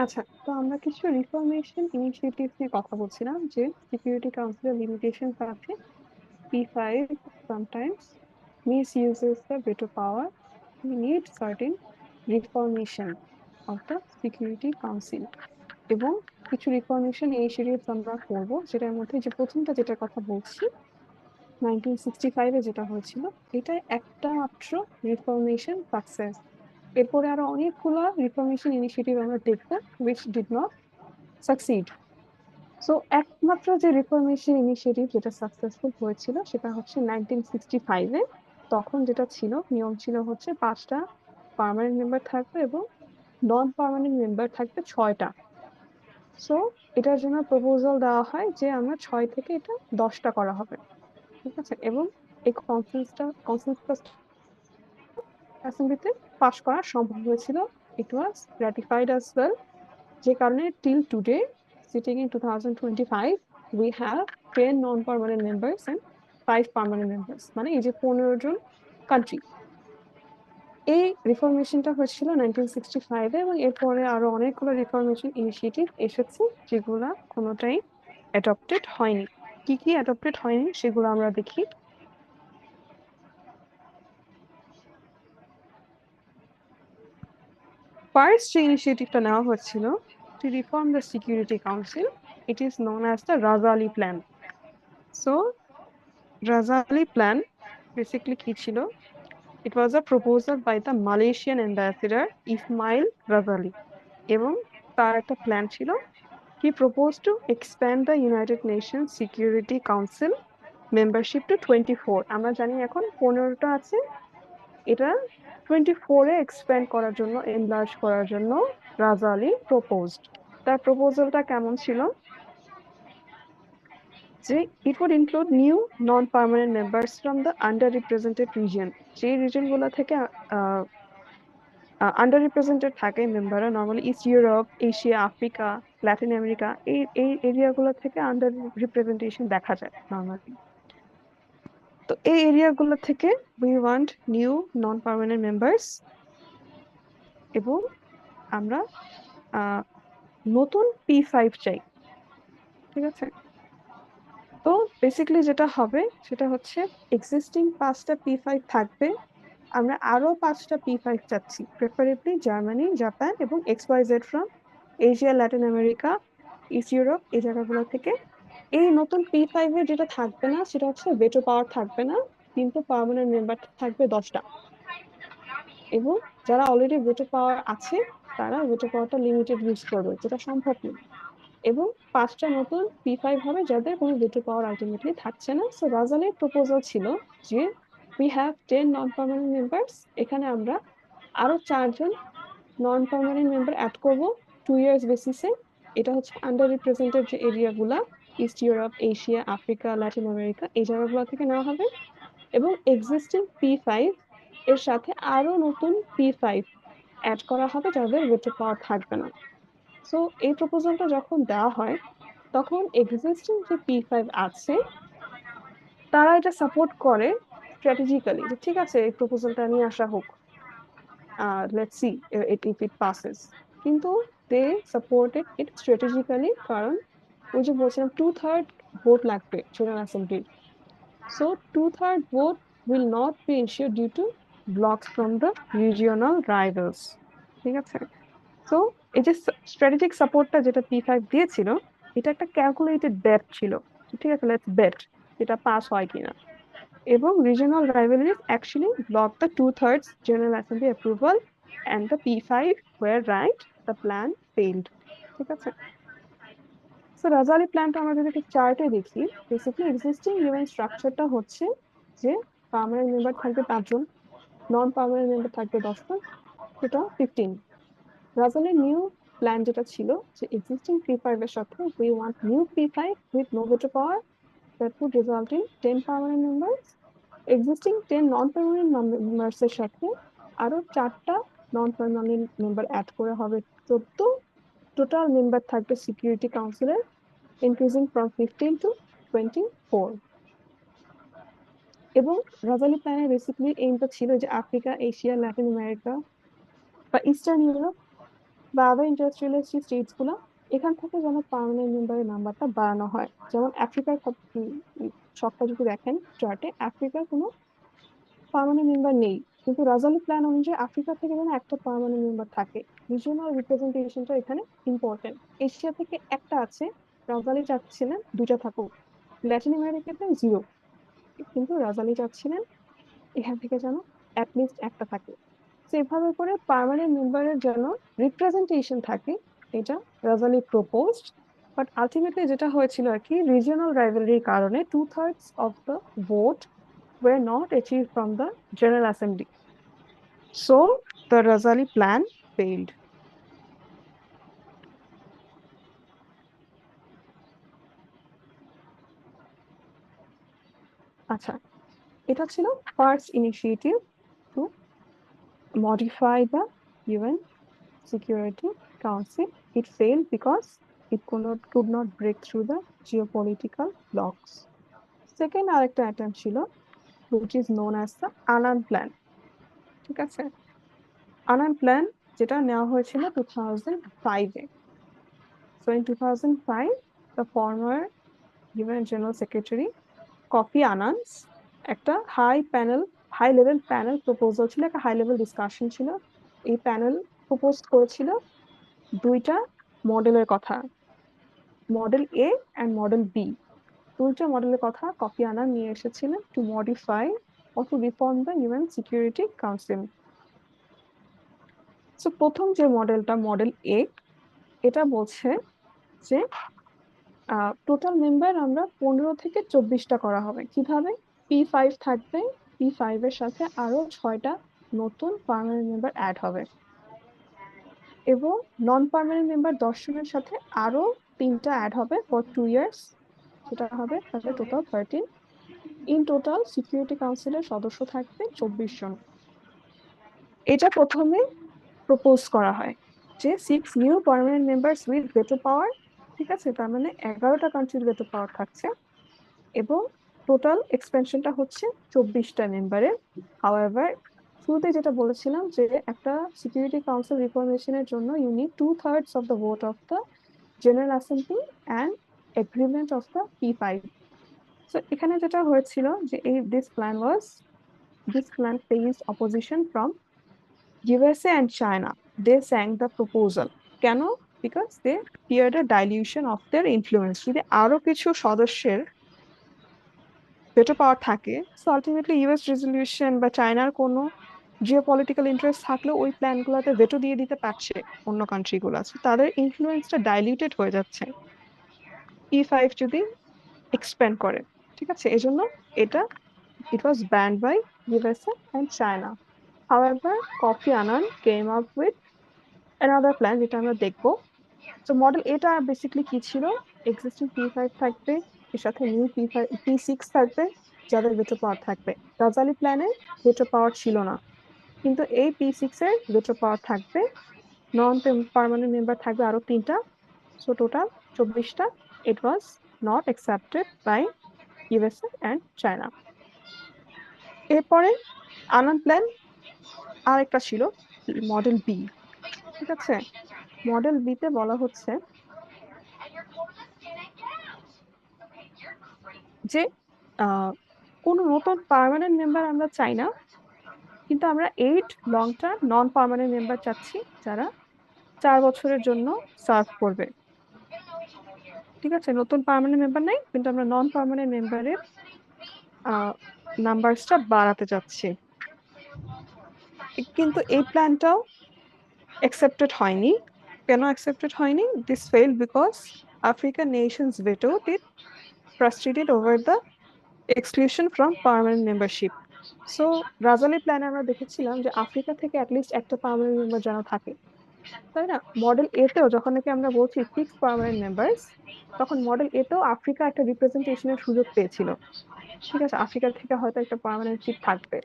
আচ্ছা, তো আমরা কিছু রিফর্মেশন ইনিশিয়েটিভ নিয়ে কথা বলছিলাম যে সিকিউরিটি কাউন্সিলের লিমিটেশনস আছে। P5 sometimes misuses the veto power. We need certain reformation of the Security Council. এবং কিছু রিফর্মেশন ইনিশিয়েটিভ আমরা করব, যেটার মধ্যে যে প্রথমটা যেটার কথা বলছি 1965-এ যেটা হয়েছিল, এটা একটা মাত্র রিফর্মেশন সাকসেস। এরপরে আরো অনেকগুলো রিফর্মেশন ইনিশিয়েটিভ আমরা দেখব which did not succeed. So একমাত্র যে রিফর্মেশন ইনিশিয়েটিভ যেটা সাকসেসফুল হয়েছিল সেটা হচ্ছে 1965-এ। তখন যেটা ছিল, নিয়ম ছিল হচ্ছে 5টা পার্মানেন্ট মেম্বার থাকবে এবং নন পার্মানেন্ট মেম্বার থাকবে 6টা। সো এটার জন্য প্রপোজাল দেওয়া হয় যে আমরা 6 থেকে এটা 10টা করা হবে, ঠিক আছে। এবং এই কনসেনসাস অ্যাসেম্বলিতে পাশ করা সম্ভব হয়েছিল। ইট ওয়াজ রাটিফাইড অ্যাজ ওয়েল, যে কারণে till today, sitting in 2025, we have 10 non-permanent members and 5 permanent members, মানে এই যে 15 জন কান্ট্রি। এই রিফরমেশনটা হয়েছিল 1965-এ এবং এরপরে আরো অনেকগুলো রিফরমেশন ইনিশিয়েটিভ এসেছে যেগুলা কোনোটাই অ্যাডপ্টেড হয়নি। কি কি অ্যাডপ্টেড হয়নি সেগুলো আমরা দেখি। ফার্স্ট যে ইনিশিয়েটিভটা নেওয়া হয়েছিল to reform the security council, it is known as the Razali plan. So Razali plan basically কি ছিল? It was a proposal by the Malaysian ambassador Ismail Razali, এবং তার একটা প্ল্যান ছিল। He proposed to expand the United Nations Security Council membership to 24. আমরা জানি এখন 15টা আছে, এটা 24-এ এক্সপ্যান্ড করার জন্য, এনলার্জ করার জন্য রাজালি প্রপোজড। তার প্রপোজালটা কেমন ছিল? যে it would include new non-permanent members from the underrepresented region। যে রিজনগুলো থেকে আন্ডার রিপ্রেজেন্টেড থাকে মেম্বাররা, normally east Europe, Asia, Africa, Latin America, এই এই এরিয়াগুলো থেকে আন্ডার রিপ্রেজেন্টেশন দেখা যায় নর্মালি। তো এই এরিয়াগুলো থেকে we want new non permanent members, এবং আমরা নতুন P5 চাই, ঠিক আছে। তো বেসিক্যালি যেটা হবে সেটা হচ্ছে এক্সিস্টিং 5টা P5 থাকবে, আমরা আরো 5টা P5 চাচ্ছি, প্রেফারেবলি জার্মানি, জাপান এবং XYZ from Asia, Latin America, east Europe, এই জায়গাগুলো থেকে। এই নতুন P5 এর যেটা থাকবে না সেটা হচ্ছে ভেটো পাওয়ার থাকবে না, কিন্তু পার্মানেন্ট মেম্বার থাকবে 10টা। এবং যারা অলরেডি ভেটো পাওয়ার আছে তারা ভেটো পাওয়ারটা লিমিটেড ইউজ করবে, যেটা সম্ভব নয়। এবং 5টা নতুন P5 হবে যাদের কোনো ভেটো পাওয়ার আলটিমেটলি থাকছে না। সো রাজালের প্রপোজাল ছিল যে we have 10 non permanent members, এখানে আমরা আরো 4জন নন পার্মানেন্ট মেম্বার অ্যাড করব 2 ইয়ার্স বেসিসে। এটা হচ্ছে আন্ডার রিপ্রেজেন্টেড যে এরিয়াগুলা, East Europe, Asia, Africa, Latin America, এই জায়গাগুলো থেকে নেওয়া হবে। এবং এক্সিস্টিং P5 এর সাথে আরো নতুন P5 অ্যাড করা হবে যাদের ভেটো পাওয়ার থাকবে না। সো এই প্রপোজালটা যখন দেওয়া হয় তখন এক্সিস্টিং যে P5 আছে তারা এটা সাপোর্ট করে স্ট্র্যাটেজিক্যালি, যে ঠিক আছে এই প্রপোজালটা নিয়ে আসা হোক, let's see if it passes. কিন্তু দে সাপোর্টেড ইট স্ট্র্যাটেজিক্যালি, কারণ ওই যে বলছিলাম 2/3 ভোট লাগবে জেনারেল অ্যাসেম্বলির। So 2/3 vote will not be ensured due to blocks from the regional rivals, ঠিক আছে। সো এই যে স্ট্র্যাটেজিক সাপোর্টটা যেটা P5 দিয়েছিল, এটা একটা ক্যালকুলেটেড বেট ছিল, ঠিক আছে, লেটস বেট এটা পাস হয় কিনা। এবং regional rivalries actually block the 2/3 general assembly approval and the P5 war right, the plan failed, ঠিক আছে। সো রাজালি প্ল্যানটা আমরা যদি চার্টে দেখি, বেসিক্যালি এক্সিস্টিং ইউএন স্ট্রাকচারটা হচ্ছে যে পার্মানেন্ট মেম্বার থাকবে 5জন, নন পার্মানেন্ট মেম্বার থাকবে 10জন, টোটাল 15। রাজালের নিউ প্ল্যান যেটা ছিল যে এক্সিস্টিং P5 এর সাথে we want new P5 with no veto power, that would result in 10 permanent members. Existing 10 non permanent members এর সাথে আরো 4টা নন পার্মানেন্ট মেম্বার অ্যাড করে হবে 14। টোটাল মেম্বার থাকবে সিকিউরিটি কাউন্সিলের ইনক্রিজিং ফ্রম 15 to 24। এবং রাজালি প্ল্যানের বেসিক্যালি এইমটা ছিল যে আফ্রিকা, এশিয়া, ল্যাটিন আমেরিকা বা ইস্টার্ন ইউরোপ বা আদার ইন্ডাস্ট্রিয়ালিস্ট স্টেটস গুলো, এখান থেকে যেন পার্মানেন্ট মেম্বারের নাম্বারটা বাড়ানো হয়। যেমন আফ্রিকার সবটা যদি দেখেন চার্টে, আফ্রিকার কোনো পার্মানেন্ট মেম্বার নেই, কিন্তু রাজালি প্ল্যান অনুযায়ী আফ্রিকা থেকে যেন একটা পার্মানেন্ট মেম্বার থাকে। রিজিওনাল রিপ্রেজেন্টেশনটা এখানে ইম্পর্টেন্ট। এশিয়া থেকে একটা আছে, রাজালি চাচ্ছিলেন দুইটা থাকুক। ল্যাটিন আমেরিকাতে জিরো, কিন্তু রাজালি চাচ্ছিলেন এখান থেকে যেন অ্যাটলিস্ট একটা থাকে। তো এভাবে করে পার্মানেন্ট মেম্বারের যেন রিপ্রেজেন্টেশন থাকে, এটা রাজালি প্রপোজড। বাট আলটিমেটলি যেটা হয়েছিল আর কি, রিজিওনাল রাইভালরির কারণে 2/3 of the vote were not achieved from the General Assembly. So the Razali plan failed. আচ্ছা, এটা ছিল first initiative to modify the UN Security Council. It failed because it could not break through the geopolitical blocks. Second আরেকটা attempt ছিল, which is known as the Annan Plan. ঠিক আছে, Annan Plan যেটা নেওয়া হয়েছিল 2005-এ। So in 2005, the former UN General Secretary Kofi Annan's একটা high level panel proposal ছিল, একটা হাই লেভেল ডিসকাশন ছিল। এই প্যানেল প্রপোজ করেছিল দুইটা মডেলের কথা, model A and model B. দুইটা মডেলের কথা কফি আনান নিয়ে এসেছিলেন to modify or to reform the UN security council. So প্রথম যে মডেলটা, মডেল এ, এটা বলছে যে টোটাল মেম্বার আমরা 15 থেকে 24টা করা হবে। কিভাবে? P5 থাকবে, P5 এর সাথে আরো 6টা নতুন পার্মানেন্ট মেম্বার অ্যাড হবে, এবং নন পার্মানেন্ট মেম্বার 10 জনের সাথে আরো 3টা অ্যাড হবে ফর 2 ইয়ার্স, সেটা হবে তাহলে টোটাল 13। ইন টোটাল সিকিউরিটি কাউন্সিলের সদস্য থাকবে 24 জন। এটা প্রথমে প্রপোজ করা হয় যে 6 new permanent members with veto power. ঠিক আছে, তার মানে 11টা কান্ট্রির ভেটো পাওয়ার থাকছে, এবং টোটাল এক্সপেনশনটা হচ্ছে 24টা মেম্বারের। হাউএভার শুরুতে যেটা বলেছিলাম যে একটা সিকিউরিটি কাউন্সিল রিফরমেশনের জন্য you need 2/3 of the vote of the general assembly and agreement of the P5। So এখানে যেটা হয়েছিল যে this plan faced opposition from USA and China. They sank the proposal. কেন? Because they feared a dilution of their influence. যদি আরো কিছু সদস্যের veto পাওয়ার থাকে, সো আলটিমেটলি ইউএস রেজলিউশন বা চায়নার কোনো জিওপলিটিক্যাল ইন্টারেস্ট থাকলে ওই প্ল্যানগুলোতে ভেটো দিয়ে দিতে পারছে অন্য কান্ট্রিগুলো আছে, তাদের ইনফ্লুয়েন্সটা ডাইলিউটেড হয়ে যাচ্ছে P5 যদি এক্সপ্যান্ড করে। ঠিক আছে, এজন্য এটা it was banned by USA and China. However, Kofi Annan came up with another plan যেটা আমরা দেখবো। তো মডেল এটা বেসিক্যালি কি ছিল, এক্সিস্টিং P5 থাকবে, এর সাথে নিউ P6 থাকবে যাদের ভেটো পাওয়ার থাকবে। রাজালি প্ল্যানে ভেটো পাওয়ার ছিল না, কিন্তু এই P6 এর ভেটো পাওয়ার থাকবে। নন পার্মানেন্ট মেম্বার থাকবে আরো 3টা, সো টোটাল 24টা। It was not accepted by USA and China. এরপরে আনান প্ল্যান আরেকটা ছিল, মডেল বি। ঠিক আছে, মডেল বি তে বলা হচ্ছে যে কোনো নতুন পার্মানেন্ট মেম্বার আমরা চাই না, কিন্তু আমরা 8 লং টার্ম নন পার্মানেন্ট মেম্বার চাচ্ছি যারা 4 বছরের জন্য সার্ভ করবে। ঠিক আছে, নতুন পার্মানেন্ট মেম্বার নাই, কিন্তু আমরা নন পার্মানেন্ট মেম্বারের নাম্বারসটা বাড়াতে চাচ্ছি। কিন্তু এই প্ল্যানটাও অ্যাকসেপ্টেড হয়নি। কেন অ্যাকসেপ্টেড হয়নি? This failed because African nations vetoed it frustrated over the exclusion from permanent membership. So Razali প্ল্যানে আমরা দেখেছিলাম যে আফ্রিকা থেকে অ্যাটলিস্ট একটা পার্মানেন্ট মেম্বার যেন থাকে, তাই না? মডেল এতেও যখন নাকি আমরা বলছি 6 পার্মানেন্ট মেম্বার্স, তখন মডেল এতেও আফ্রিকা একটা রিপ্রেজেন্টেশনের সুযোগ পেয়েছিল। ঠিক আছে, আফ্রিকা থেকে হয়তো একটা পার্মানেন্ট সিট থাকবে,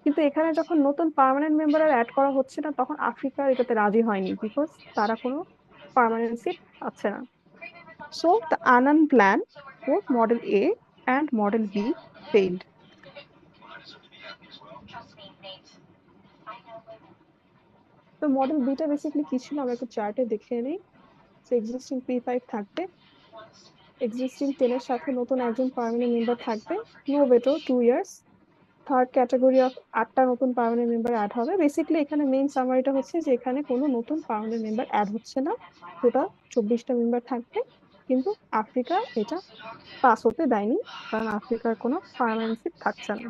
কিন্তু এখানে যখন নতুন পার্মানেন্ট মেম্বার অ্যাড করা হচ্ছে না, তখন আফ্রিকা এটাতে রাজি হয়নি, বিকজ তারা কোনো পার্মানেন্ট সিট পাচ্ছে না। So the Annan plan, both Model A and Model B failed. তো মডেল বিটা বেসিক্যালি কি ছিল আমরা একটু চার্টে দেখে নিই। এক্সিস্টিং P5 থাকবে, এক্সিস্টিং 10 এর সাথে নতুন একজন পার্মানেন্ট মেম্বার থাকবে, no veto 2 years. Third category of 8টা নতুন পার্মানেন্ট মেম্বার অ্যাড হবে। বেসিক্যালি এখানে মেইন সামারিটা হচ্ছে যে এখানে কোনো নতুন পার্মানেন্ট মেম্বার অ্যাড হচ্ছে না, টোটাল 24টা মেম্বার থাকবে। কিন্তু আফ্রিকা এটা পাস হতে দেয়নি, কারণ আফ্রিকার কোনো পার্মানেন্সি থাকছে না।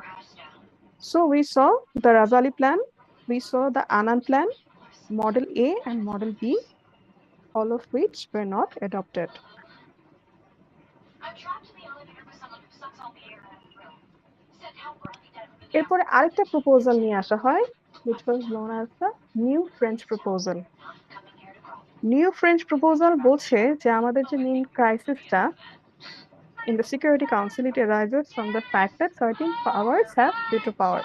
So we saw the Razali plan, we saw the Annan plan, model A and model B, all of which were not adopted. এরপরে আরেকটা প্রপোজাল নিয়ে আসা হয়, which was known as the New French Proposal. New French proposal বলছে যে আমাদের যে main ক্রাইসিসটা in the Security Council, it arises from the fact that certain powers have veto power.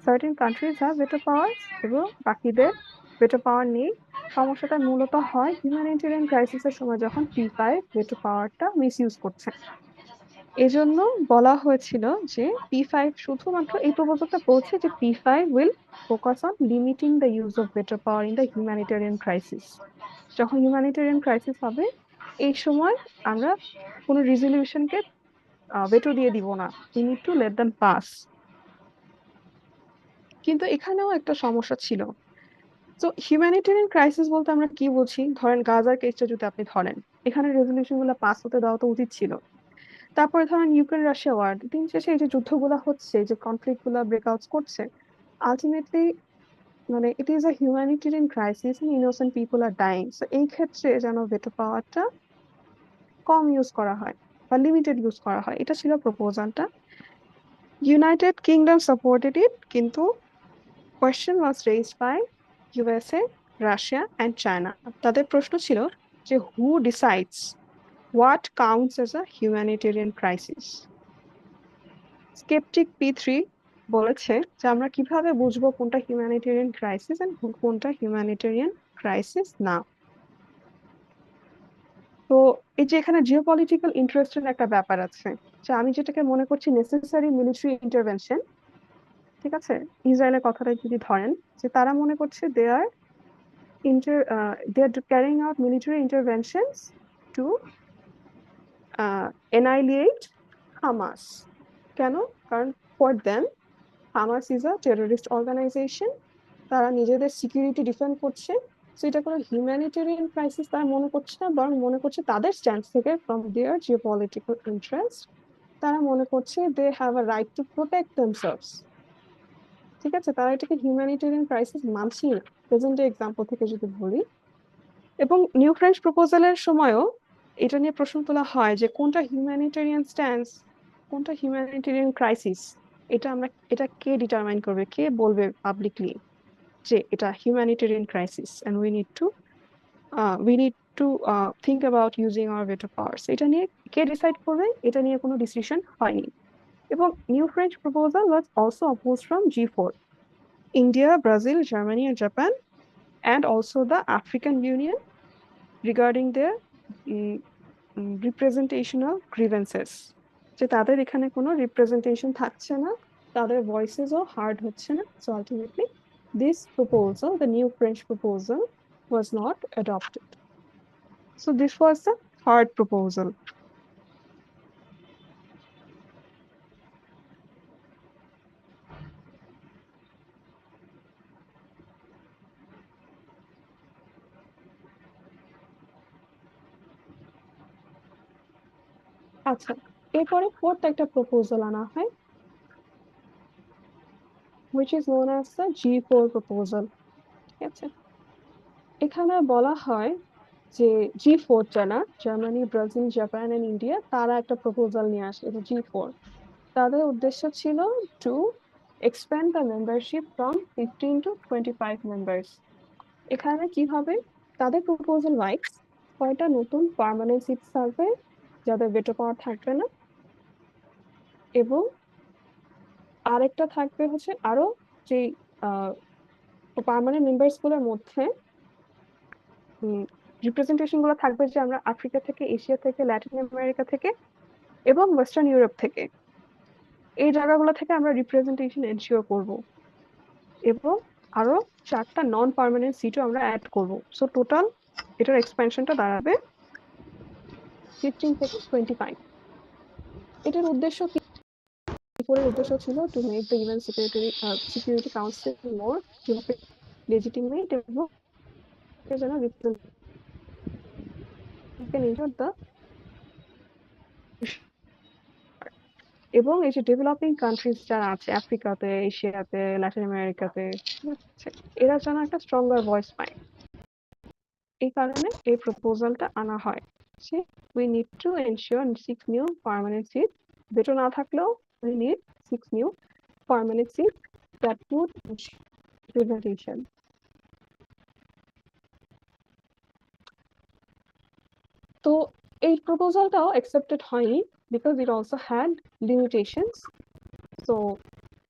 Certain countries have veto powers এবং বাকিদের veto power নেই। সমস্যাটা মূলত হয় হিউম্যানিটেরিয়ান ক্রাইসিসের সময় যখন P5 veto পাওয়ারটা মিসইউজ করছে। এজন্য বলা হয়েছিল যে P5 শুধুমাত্র এই প্রপোজালটা বলছে যে P5 will focus on limiting the use of veto power in the humanitarian crisis. যখন হিউম্যানিটেরিয়ান ক্রাইসিস হবে এই সময় আমরা কোনো রেজলিউশনকে ভেটো দিয়ে দিব না, we need to let them pass. কিন্তু এখানেও একটা সমস্যা ছিল। তো হিউম্যানিটেরিয়ান ক্রাইসিস বলতে আমরা কি বুঝি? ধরেন গাজার কেসটা যদি আপনি ধরেন, এখানে রেজলিউশন গুলো পাস হতে দেওয়া তো উচিত ছিল। তারপরে ধরেন ইউক্রেন রাশিয়া ওয়ার, দিন শেষে এই যে যুদ্ধগুলো হচ্ছে, যে কনফ্লিক্ট গুলা ব্রেকআউটস করছে, আলটিমেটলি মানে it is a humanitarian crisis, innocent people R dyeing. So এই ক্ষেত্রে যেন ভেটো পাওয়ারটা কম ইউজ করা হয় বা লিমিটেড ইউজ করা হয়, এটা ছিল প্রপোজালটা। ইউনাইটেড কিংডম সাপোর্টেড ইট, কিন্তু question was raised by USA, Russia and China. তাদের প্রশ্ন ছিল যে who decides what counts as a humanitarian crisis. Sceptic P3 বলেছে যে আমরা কিভাবে বুঝবো কোনটা হিউম্যানিটেরিয়ান ক্রাইসিস এন্ড কোনটা হিউম্যানিটেরিয়ান ক্রাইসিস না। তো এই যে এখানে জিওপলিটিক্যাল ইন্টারেস্টের একটা ব্যাপার আছে, যে আমি যেটাকে মনে করছি নেসেসারি মিলিটারি ইন্টারভেনশন, ঠিক আছে, ইসরায়েলের কথাটাই যদি ধরেন, যে তারা মনে করছে they are carrying out military interventions to annihilate Hamas. কেন? কারণ for them Hamas is a terrorist organisation, তারা নিজেদের সিকিউরিটি ডিফেন্ড করছে। সো এটা কোনো হিউম্যানিটেরিয়ান ক্রাইসিস তারা মনে করছে না, বরং মনে করছে তাদের স্ট্যান্ড থেকে ফ্রম দেয়ার জিওপলিটিক্যাল ইন্টারেস্ট, তারা মনে করছে they have a right to protect themselves. ঠিক আছে, তারা এটাকে হিউম্যানিটেরিয়ান ক্রাইসিস মানছি না, প্রেজেন্ট এক্সাম্পল থেকে যদি বলি। এবং নিউ ফ্রেঞ্চ প্রপোজালের সময়ও এটা নিয়ে প্রশ্ন তোলা হয় যে কোনটা হিউম্যানিটেরিয়ান স্ট্যান্স, কোনটা হিউম্যানিটেরিয়ান ক্রাইসিস, এটা কে ডিটারমাইন করবে, কে বলবে পাবলিকলি যে এটা humanitarian crisis and we need to think about using our veto powers। এটা নিয়ে কে ডিসাইড করবে, এটা নিয়ে কোনো ডিসিশন হয়নি। এবং new French proposal was also opposed from G4, India, Brazil, Germany and Japan, and also the African Union regarding their representational grievances, যে তাদের এখানে কোনো রিপ্রেজেন্টেশন থাকছে না, তাদের ভয়েসেসও হার্ড হচ্ছে না। So ultimately this proposal, the new French proposal, was not adopted. So this was the third proposal. আচ্ছা, এরপরে ফোর্থ একটা প্রপোজাল আনা হয়, which is known as the G4 proposal। ঠিক আছে, এখানে বলা হয় যে G4 জানা, Germany, Brazil, Japan and India, তারা একটা প্রপোজাল নিয়ে আসে, এটা G4। তাদের উদ্দেশ্য ছিল two expand the membership from 15 to 25 members. এখানে কি হবে, তাদের প্রপোজাল ওয়াইজ কয়টা নতুন পার্মানেন্ট সিট থাকবে যাদের ভেটো পাওয়ার থাকবে না, এবং আরেকটা থাকবে হচ্ছে আরো যে পার্মানেন্ট মেম্বার্স গুলোর মধ্যে রিপ্রেজেন্টেশন গুলো থাকবে যে আমরা আফ্রিকা থেকে, এশিয়া থেকে, ল্যাটিন আমেরিকা থেকে এবং ওয়েস্টার্ন ইউরোপ থেকে, এই জায়গাগুলো থেকে আমরা রিপ্রেজেন্টেশন এনশিওর করব। এবং আরো 4টা নন পার্মানেন্ট সিটও আমরা অ্যাড করব। সো টোটাল এটার এক্সপেনশনটা দাঁড়াবে 15 থেকে 25। এটার উদ্দেশ্য কি? এর উদ্দেশ্য ছিল to make the UN security council more legitimate এবং যেন রিপ্রেজেন্ট দ্য এবং এই যে ডেভেলপিং কান্ট্রিজ যারা আছে আফ্রিকাতে, এশিয়াতে, ল্যাটিন আমেরিকাতে, ঠিক আছে, এরা যেন একটা স্ট্রঙ্গার ভয়েস পায়। এই কারণে এই প্রপোজালটা আনা হয়। Say we need to ensure 6 new permanent seat, veto না থাকলেও we need 6 new permanent seat that would representation. তো এই প্রপোজালটাও অ্যাকসেপ্টেড হয়নি because it also had limitations. তো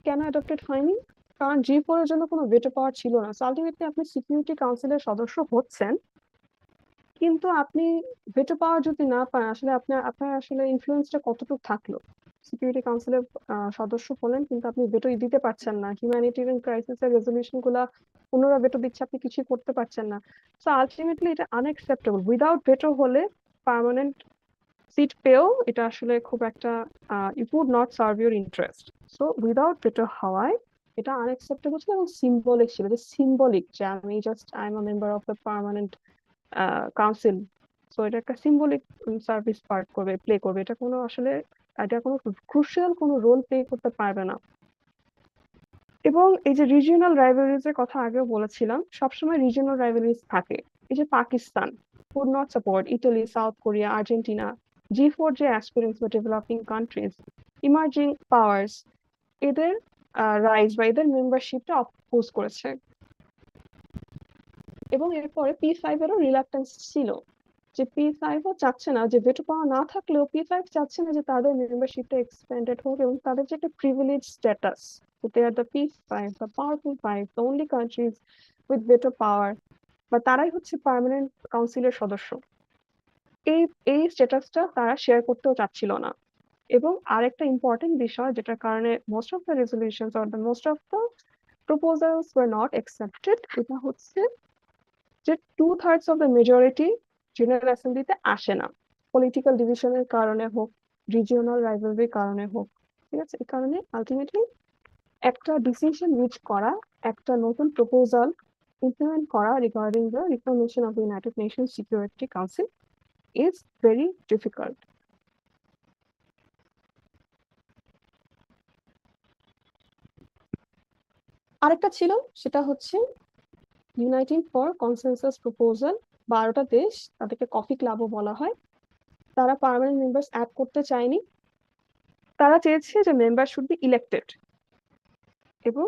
কেন অ্যাডপ্টেড হয়নি? কারণ G4 এর জন্য কোনো ভেটো পাওয়ার ছিল না। সো আলটিমেটলি আপনি সিকিউরিটি কাউন্সিলের সদস্য হচ্ছেন, কিন্তু আপনি ভেটো পাওয়ার যদি না পান, আসলে আপনার আপনার আসলে ইনফ্লুয়েন্সটা কতটুকু থাকলো? সিকিউরিটি কাউন্সিলের সদস্য হলেন, কিন্তু আপনি ভেটো দিতে পারছেন না। হিউম্যানিটেরিয়ান ক্রাইসিসের রেজলিউশন গুলা অন্যরা ভেটো দিচ্ছে, আপনি কিছুই করতে পারছেন না। সো আলটিমেটলি এটা আনএক্সেপ্টেবল। উইদাউট ভেটো হলে পার্মানেন্ট সিট পেয়েও এটা আসলে খুব একটা it would not serve your interest. So without veto হওয়ায় এটা আনএক্সেপ্টেবল ছিল এবং সিম্বলিক ছিল, যে সিম্বলিক যে আমি just I am a member of the permanent council. So এটা একটা সিম্বলিক সার্ভিস পার্ট করবে, প্লে করবে। এটা কোনো আসলে এটা কোনো ক্রুশিয়াল কোনো রোল প্লে করতে পারবে না। এবং এই যে রিজিওনাল রাইভালরিজ এর কথা আগেও বলেছিলাম, সবসময় রিজিওনাল রাইভালরিজ থাকে। এই যে Pakistan would not support Italy, south Korea, Argentina, G4 যে অ্যাসপিরেন্টস বা ডেভেলপিং কান্ট্রিজ, ইমার্জিং পাওয়ার্স, এদের রাইজ বা এদের মেম্বারশিপটা অপোজ করেছে। এবং এরপরে P5 এরও রিলাক্টেন্স ছিল, যে P5 ও চাচ্ছে না, যে ভেটো পাওয়ার না থাকলেও P5 চাচ্ছে না যে তাদের মেম্বারশিপটা এক্সপ্যান্ডেড হোক এবং তাদের যে একটা privilege status, they are the P5, the powerful 5, the only countries with veto power, বা তারাই হচ্ছে পার্মানেন্ট কাউন্সিলের সদস্য, এই এই স্ট্যাটাসটা তারা শেয়ার করতেও চাচ্ছিল না। এবং আরেকটা ইম্পর্টেন্ট বিষয় যেটার কারণে most of the resolutions or the most of the proposals were not accepted, এটা হচ্ছে যে 2/3 অফ দ্য মেজরিটি জেনারেল অ্যাসেম্বলিতে আসে না, পলিটিক্যাল ডিভিশনের কারণে হোক, রিজিওনাল রাইভালরির কারণে হোক। ঠিক আছে, এই কারণে আলটিমেটলি একটা ডিসিশন রিচ করা, একটা নতুন প্রপোজাল ইমপ্লিমেন্ট করা regarding the reformation of the United Nations security council is very difficult. আরেকটা ছিল, সেটা হচ্ছে ইউনাইটিং ফর কনসেনসাস প্রপোজাল। 12টা দেশ, তাদেরকে কফি ক্লাবও বলা হয়, তারা পার্মানেন্ট মেম্বার্স অ্যাড করতে চায়নি। তারা চেয়েছে যে মেম্বার শুড বি ইলেক্টেড, এবং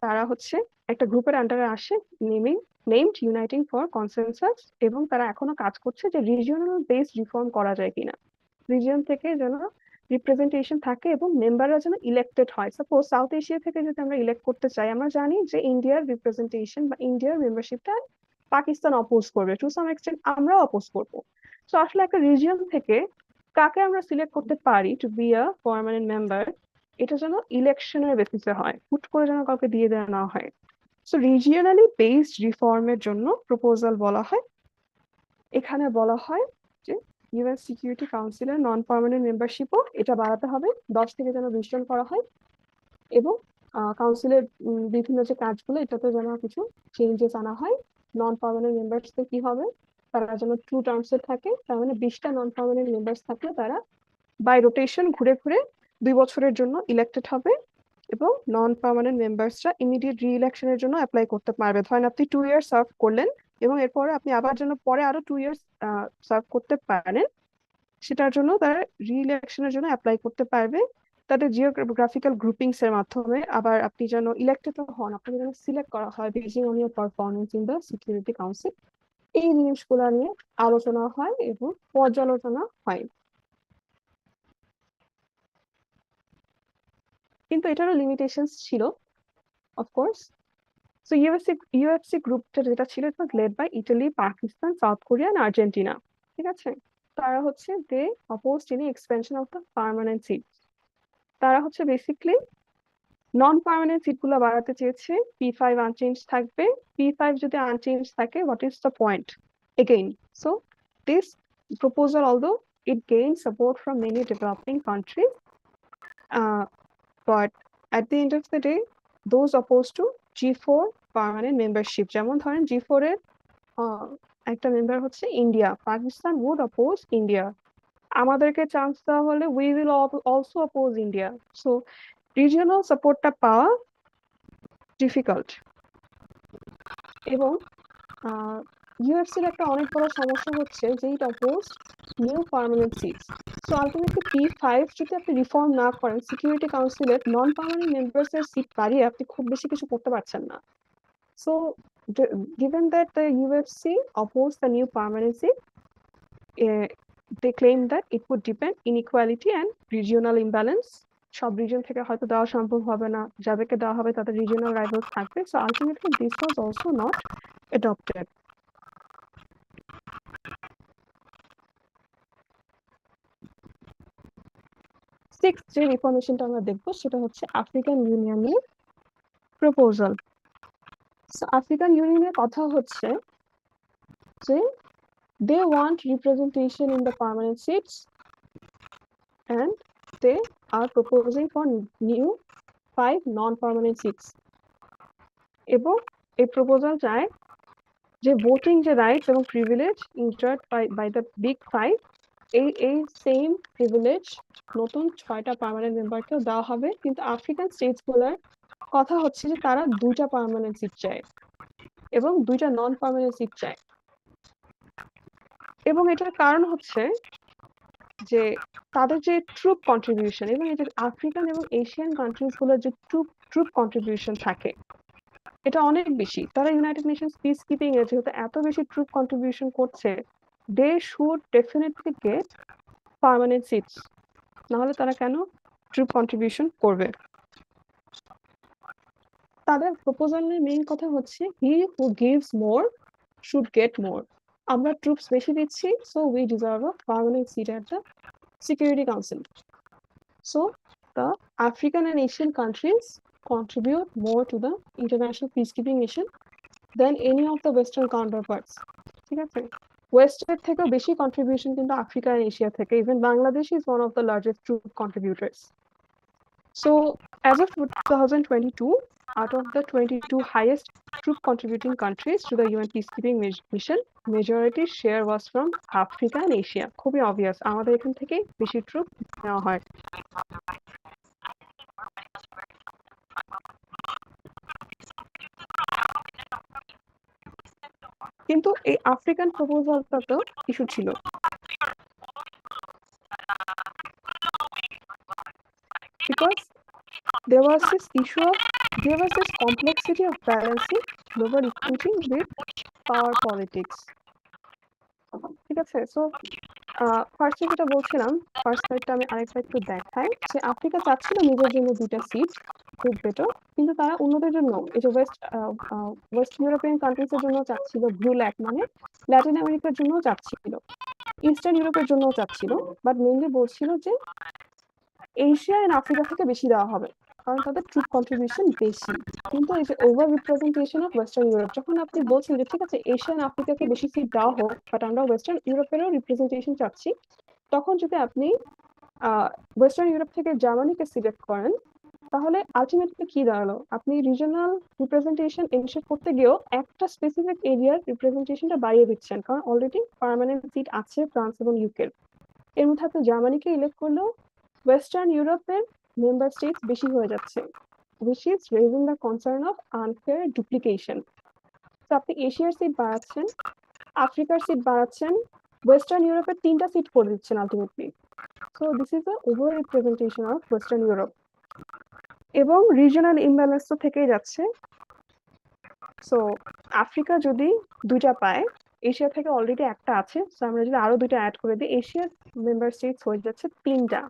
তারা হচ্ছে একটা গ্রুপের আন্ডারে আসে নেমড ইউনাইটিং ফর কনসেনসাস, এবং তারা এখনো কাজ করছে যে রিজিওনাল বেস রিফর্ম করা যায় কিনা, রিজিয়ন থেকে যেন রিপ্রেজেন্টেশন থাকে এবং মেম্বাররা যেন ইলেক্টেড হয়। সাপোজ সাউথ এশিয়া থেকে যদি আমরা ইলেক্ট করতে চাই, আমরা জানি যে ইন্ডিয়ার রিপ্রেজেন্টেশন বা ইন্ডিয়ার মেম্বারশিপটা পাকিস্তান অপোজ করবে, টু সাম এক্সটেন্ট আমরাও অপোজ করবো। তো আসলে একটা রিজিয়ন থেকে কাকে আমরা সিলেক্ট করতে পারি to be a permanent member, এটা যেন ইলেকশনের বেসিসে হয়, হুট করে যেন কাউকে দিয়ে দেওয়া না হয়। সো রিজিয়নালি বেসড রিফর্মের জন্য প্রপোজাল বলা হয়। এখানে বলা হয় যে ইউএন সিকিউরিটি কাউন্সিলের নন পার্মানেন্ট মেম্বারশিপও এটা বাড়াতে হবে, 10 থেকে যেন 20 জন করা হয়, এবং কাউন্সিলের বিভিন্ন যে কাজগুলো এটাতে যেন কিছু চেঞ্জেস আনা হয়। নন পার্মানেন্ট মেম্বার্সদের কি হবে, তারা যেন 2 টার্মসে থাকে, তার মানে 20টা নন পার্মানেন্ট মেম্বার্স থাকলে তারা বাই রোটেশন ঘুরে ঘুরে 2 বছরের জন্য ইলেক্টেড হবে, এবং নন পার্মানেন্ট মেম্বার্সরা ইমিডিয়েট রি ইলেকশনের জন্য অ্যাপ্লাই করতে পারবে। ধরেন আপনি 2 ইয়ার সার্ভ করলেন এবং এরপরে আপনি আবার জন্য পরে আরো 2 ইয়ার্স সার্ভ করতে পারেন, সেটার জন্য তারা রি ইলেকশনের জন্য অ্যাপ্লাই করতে পারবে তাদের জিওগ্রাফিক্যাল গ্রুপিংস এর মাধ্যমে। আবার আপনি যেন ইলেক্টেড হন, আপনাকে যেন সিলেক্ট করা হয় Beijing on your performance in the security council, এই জিনিসগুলো নিয়ে আলোচনা হয় এবং পর্যালোচনা হয়। কিন্তু এটারও লিমিটেশনস ছিল, অফকোর্স। সো ইউএফসি গ্রুপটা যেটা ছিল, it was led by Italy, Pakistan, South Korea and Argentina. ঠিক আছে, তারা হচ্ছে they opposed any expansion of the permanent seat. তারা হচ্ছে বেসিকলি নন পার্মানেন্ট সিটগুলো বাড়াতে চেয়েছে, P5 আনচেঞ্জ থাকবে। P5 যদি আনচেঞ্জ থাকে, what is the point again? So this proposal, although it gained support from many developing countries, but at the end of the day, those opposed to G4 permanent membership, যেমন ধরেন G4 এর একটা member হচ্ছে India, Pakistan would oppose India, আমাদেরকে chance দেওয়া হলে we will also oppose India. So regional সাপোর্টটা পাওয়া ডিফিকাল্ট। এবং ইউএফসির একটা অনেক বড় সমস্যা হচ্ছে যে it oppose new permanent seats. So ultimately P5 যদি আপনি রিফর্ম না করেন, সিকিউরিটি কাউন্সিলের নন পার্মানেন্ট মেম্বার্সের সিট বাড়িয়ে আপনি খুব বেশি কিছু করতে পারছেন না। So given that the UFC opposed the new permanent seat, they claim that it would depend inequality and regional imbalance. সব রিজন থেকে হয়তো দেওয়া সম্ভব হবে না, যাদেরকে দেওয়া হবে তাদের রিজিওনাল রাইভালস থাকবে। So ultimately this was also not adopted. Sixth যে রিফর্মেশনটা আমরা দেখবো সেটা হচ্ছে আফ্রিকান ইউনিয়নের প্রপোজাল। সো আফ্রিকান ইউনিয়নের কথা হচ্ছে যে they want representation in the permanent seats and they are proposing for new 5 non-permanent seats. এবং এই প্রপোজাল চায় যে ভোটিং যে রাইটস এবং privilege enjoyed by the big 5, এই সেম প্রিভিলেজ নতুন 6টা পার্মানেন্ট মেম্বারকেও দেওয়া হবে। কিন্তু আফ্রিকান স্টেটসগুলোর কথা হচ্ছে যে তারা 2টা পার্মানেন্ট সিট চায় এবং 2টা নন পার্মানেন্ট সিট চায়। এবং এটার কারণ হচ্ছে যে তাদের যে ট্রুপ কন্ট্রিবিউশন, এবং এই যে আফ্রিকান এবং এশিয়ান কান্ট্রিজগুলোর যে ট্রুপ কন্ট্রিবিউশন থাকে এটা অনেক বেশি। তারা ইউনাইটেড নেশনস পিস কিপিং এ যেহেতু এত বেশি ট্রুপ কন্ট্রিবিউশন করছে, they should definitely get permanent seats, নাহলে তারা কেন ট্রুপ কন্ট্রিবিউশন করবে? তাদের প্রপোজালের মেইন কথা হচ্ছে he who gives more should get more. আমরা ট্রুপস বেশি দিচ্ছি, so we deserve a permanent seat at the Security Council. So the African and Asian countries contribute more to the international peacekeeping mission than any of the Western counterparts. ঠিক আছে, ওয়েস্টের থেকেও বেশি contribution কিন্তু Africa আর Asia থেকে। Even Bangladesh is one of the largest troop contributors. So as of 2022, out of the 22 highest troop contributing countries to the UN peacekeeping mission, majority share was from Africa and Asia. খুবই obvious, আমাদের এখান থেকে বেশি troop নেওয়া হয়। কিন্তু এই African প্রপোজালটা তো ইস্যু ছিল। Because there was this complexity of balancing global equity with power politics. ঠিক আছে, সো ফার্স্ট যেটা বলছিলাম, ফার্স্ট সাইডটা আমি আরেকটা একটু দেখাই যে আফ্রিকা চাচ্ছিল নিজের জন্য 2টা সিট খুব বেটার, কিন্তু তারা অন্যদের জন্য এই যে ওয়েস্ট ইউরোপিয়ান কান্ট্রিজের জন্য চাচ্ছিল ব্লু ল্যাক, মানে ল্যাটিন আমেরিকার জন্য চাচ্ছিল, ইস্টার্ন ইউরোপের জন্য চাচ্ছিল, বাট মেইনলি বলছিল যে এশিয়া এন্ড আফ্রিকা থেকে বেশি দেওয়া হবে কারণ তাদের ট্রুপ কন্ট্রিবিউশন বেশি। কিন্তু এই যে over representation of western Europe, যখন আপনি বলছেন যে ঠিক আছে এশিয়া এন্ড আফ্রিকাকে বেশি সিট দেওয়া হোক বাট আমরা ওয়েস্টার্ন ইউরোপেরও রিপ্রেজেন্টেশন চাচ্ছি, তখন যদি আপনি ওয়েস্টার্ন ইউরোপ থেকে জার্মানিকে সিলেক্ট করেন তাহলে আলটিমেটলি কি দাঁড়ালো? আপনি রিজিওনাল রিপ্রেজেন্টেশন এনশিওর করতে গিয়েও একটা স্পেসিফিক এরিয়ার রিপ্রেজেন্টেশনটা বাড়িয়ে দিচ্ছেন, কারণ অলরেডি পার্মানেন্ট সিট আছে ফ্রান্স এবং ইউকের। এর মধ্যে আপনি জার্মানিকে ইলেক্ট করলেও ওয়েস্টার্ন ইউরোপের মেম্বার স্টেটস বেশি হয়ে যাচ্ছে, which is raising the concern of unfair duplication. তো আপনি এশিয়ার সিট বাড়াচ্ছেন, আফ্রিকার সিট বাড়াচ্ছেন, ওয়েস্টার্ন ইউরোপের 3টা সিট করে দিচ্ছেন ultimately. So this is the over representation of western Europe. এবং রিজিওনাল ইমব্যালেন্স তো থেকেই যাচ্ছে। সো আফ্রিকা যদি 2টা পায়, এশিয়া থেকে অলরেডি একটা আছে, সো আমরা যদি আরো 2টা অ্যাড করে দিই, এশিয়ার মেম্বার স্টেটস হয়ে যাচ্ছে 3টা।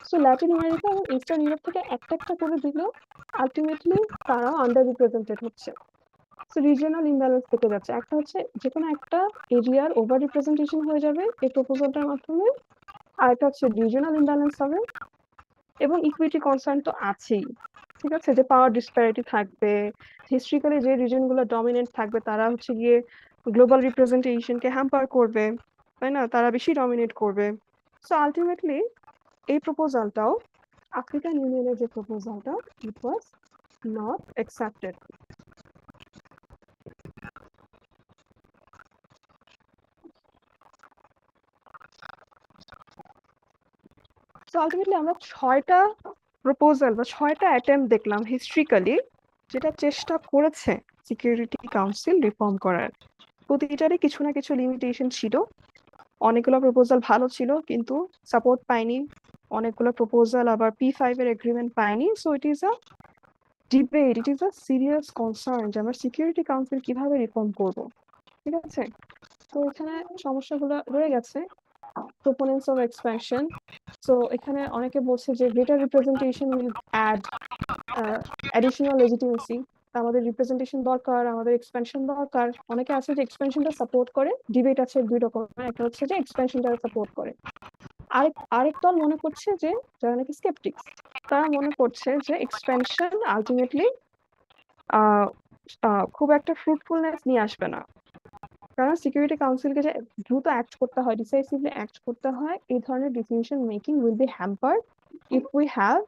সো ল্যাটিন আমেরিকা এবং ইস্টার্ন ইউরোপ থেকে একটা একটা করে দিলেও আলটিমেটলি তারাও আন্ডার রিপ্রেজেন্টেড হচ্ছে। সো রিজিওনাল ইমব্যালেন্স থেকে যাচ্ছে। একটা হচ্ছে যে কোনো একটা এরিয়ার ওভার রিপ্রেজেন্টেশন হয়ে যাবে এই প্রপোজালটার মাধ্যমে, আর একটা হচ্ছে রিজিওনাল ইমব্যালেন্স হবে, এবং ইকুইটি কনসার্ন তো আছেই। ঠিক আছে, যে পাওয়ার ডিসপ্যারিটি থাকবে, হিস্ট্রিক্যালি যে রিজনগুলো ডমিনেন্ট থাকবে তারা হচ্ছে গিয়ে গ্লোবাল রিপ্রেজেন্টেশনকে হ্যাম্পার করবে, তাই না, তারা বেশি ডমিনেট করবে। সো আলটিমেটলি এই প্রপোজালটাও, আফ্রিকান ইউনিয়নের যে প্রপোজালটা, it was not accepted. So ultimately আমরা 6টা প্রপোজাল বা 6টা অ্যাটেম্প দেখলাম হিস্ট্রিক্যালি, যেটা চেষ্টা করেছে সিকিউরিটি কাউন্সিল রিফর্ম করার। প্রতিটারই কিছু না কিছু লিমিটেশন ছিল। অনেকগুলো প্রপোজাল ভালো ছিল কিন্তু সাপোর্ট পায়নি, অনেকগুলো প্রপোজাল আবার P5 এর এগ্রিমেন্ট পায়নি। So it is a debate, it is a serious concern যে আমরা সিকিউরিটি কাউন্সিল কিভাবে রিফর্ম করব। ঠিক আছে, তো এখানে সমস্যাগুলো রয়ে গেছে। প্রপোনেন্টস অফ এক্সপ্যানশন, সো এখানে অনেকে বলছে যে greater representation will add additional legitimacy, আমাদের রিপ্রেজেন্টেশন দরকার, আমাদের এক্সপেনশন দরকার। অনেকে আছে যে এক্সপেনশনটা সাপোর্ট করে, ডিবেট আছে দুই রকমের, একটা হচ্ছে যে এক্সপেনশনটা সাপোর্ট করে, আরেক দল মনে করছে যে, যারা নাকি স্কেপটিক্স, তারা মনে করছে যে এক্সপেনশন আলটিমেটলি খুব একটা ফ্রুটফুলনেস নিয়ে আসবে না। কারণ সিকিউরিটি কাউন্সিলকে যে দ্রুত অ্যাক্ট করতে হয়, ডিসাইসিভলি অ্যাক্ট করতে হয়, এই ধরনের decision making will be hampered if we have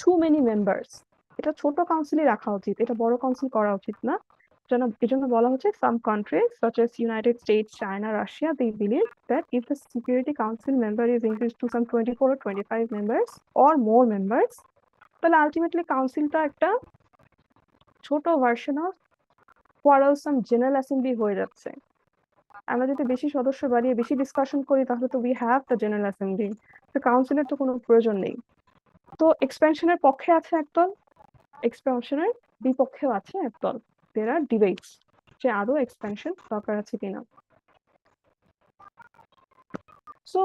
to many members. এটা ছোট কাউন্সিলই রাখা উচিত, এটা বড় কাউন্সিল করা উচিত না। এজন্য বলা হচ্ছে some countries such as United States, China, Russia, they believe that if the Security Council member is increased to some 24 or 25 members or more members, তাহলে আলটিমেটলি কাউন্সিলটা একটা ছোট version of quarrelsome general assembly হয়ে যাচ্ছে। আমরা যদি বেশি সদস্য বাড়িয়ে বেশি ডিসকাশন করি তাহলে তো we have the general assembly, তো কাউন্সিলের তো কোনো প্রয়োজন নেই। তো এক্সপেনশনের পক্ষে আছে একদল, এক্সপেনশনের বিপক্ষেও আছে একদল। দেয়ার আর ডিবেটস যে আদৌ এক্সপেনশন দরকার আছে কিনা। সো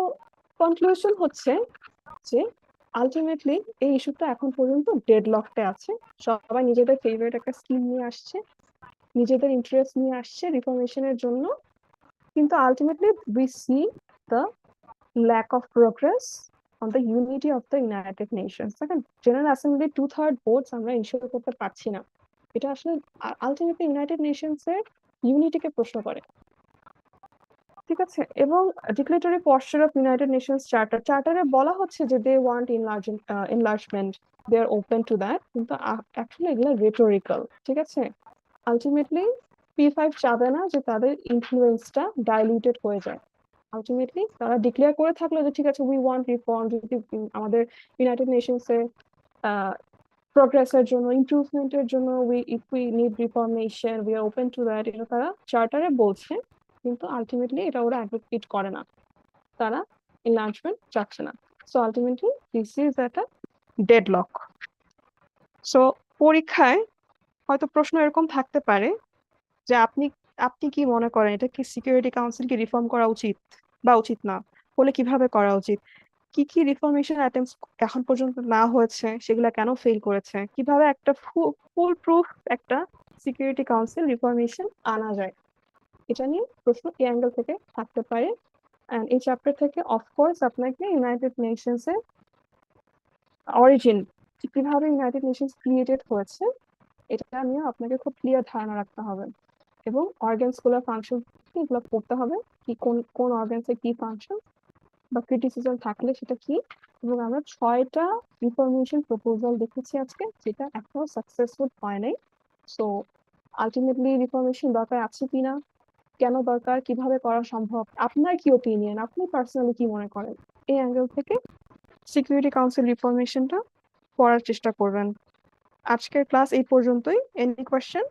কনক্লুশন হচ্ছে যে আলটিমেটলি এই ইস্যুটা এখন পর্যন্ত ডেডলকটে আছে। সবাই নিজেদের ফেভারিট একটা স্কিম নিয়ে আসছে, নিজেদের ইন্টারেস্ট নিয়ে আসছে রিফরমেশনের জন্য, কিন্তু ultimately we see the lack of progress on the unity of the United Nations. দেখেন, জেনারেল অ্যাসেম্বলি 2/3 ভোটস আমরা ইনশিওর করতে পারছি না। এটা আসলে আলটিমেটলি ইউনাইটেড নেশনস এর ইউনিটিকে প্রশ্ন করে। ঠিক আছে, এবং declaratory posture of United Nations চার্টারে বলা হচ্ছে যে they want enlargement, they are open to that, কিন্তু অ্যাকচুয়ালি এগুলো রেটোরিক্যাল। ঠিক আছে, আলটিমেটলি P5 চাবে না যে তাদের ইনফ্লুয়েন্সটা ডাইলিউটেড হয়ে যায়। আলটিমেটলি তারা ডিক্লেয়ার করে থাকলো যে ঠিক আছে উই ওয়ান্ট রিফর্ম, যদি আমাদের ইউনাইটেড নেশনস এর প্রোগ্রেসের জন্য, ইমপ্রুভমেন্টের জন্য, if we need reformation we are open to that, এটা তারা চার্টারে বলছে, কিন্তু আলটিমেটলি এটা ওরা অ্যাডভোকেট করে না, তারা এনলার্জমেন্ট চাচ্ছে না। সো আলটিমেটলি দিস ইজ একটা ডেডলক। সো পরীক্ষায় হয়তো প্রশ্ন এরকম থাকতে পারে যে আপনি আপনি কি মনে করেন এটা কি সিকিউরিটি কাউন্সিল কি রিফর্ম করা উচিত বা উচিত না, হলে কিভাবে করা উচিত, কি কি রিফরমেশন অ্যাটেম্পটস এখন পর্যন্ত না হয়েছে, সেগুলা কেন ফেল করেছে, কিভাবে একটা ফুল প্রুফ একটা সিকিউরিটি কাউন্সিল রিফরমেশন আনা যায়, এটা নিয়ে প্রশ্ন এই অ্যাঙ্গেল থেকে থাকতে পারে। এন্ড এই চ্যাপ্টার থেকে অফকোর্স আপনাকে ইউনাইটেড নেশনস এর অরিজিন, কিভাবে ইউনাইটেড নেশনস ক্রিয়েটেড হয়েছে, এটা নিয়ে আপনাকে খুব ক্লিয়ার ধারণা রাখতে হবে, এবং অর্গানস গুলোর ফাংশন এগুলো পড়তে হবে, কি কোন কোন অর্গানসের কি ফাংশন বা ক্রিটিসিজম থাকলে সেটা কি। এবং আমরা 6টা রিফরমেশন প্রপোজাল দেখেছি আজকে, যেটা এখনো সাকসেসফুল হয় নাই। সো আলটিমেটলি রিফরমেশন দরকার আছে কিনা, কেন দরকার, কিভাবে করা সম্ভব, আপনার কি ওপিনিয়ন, আপনি পার্সোনালি কি মনে করেন, এই অ্যাঙ্গেল থেকে সিকিউরিটি কাউন্সিল রিফরমেশনটা পড়ার চেষ্টা করবেন। আজকের ক্লাস এই পর্যন্তই। Any question?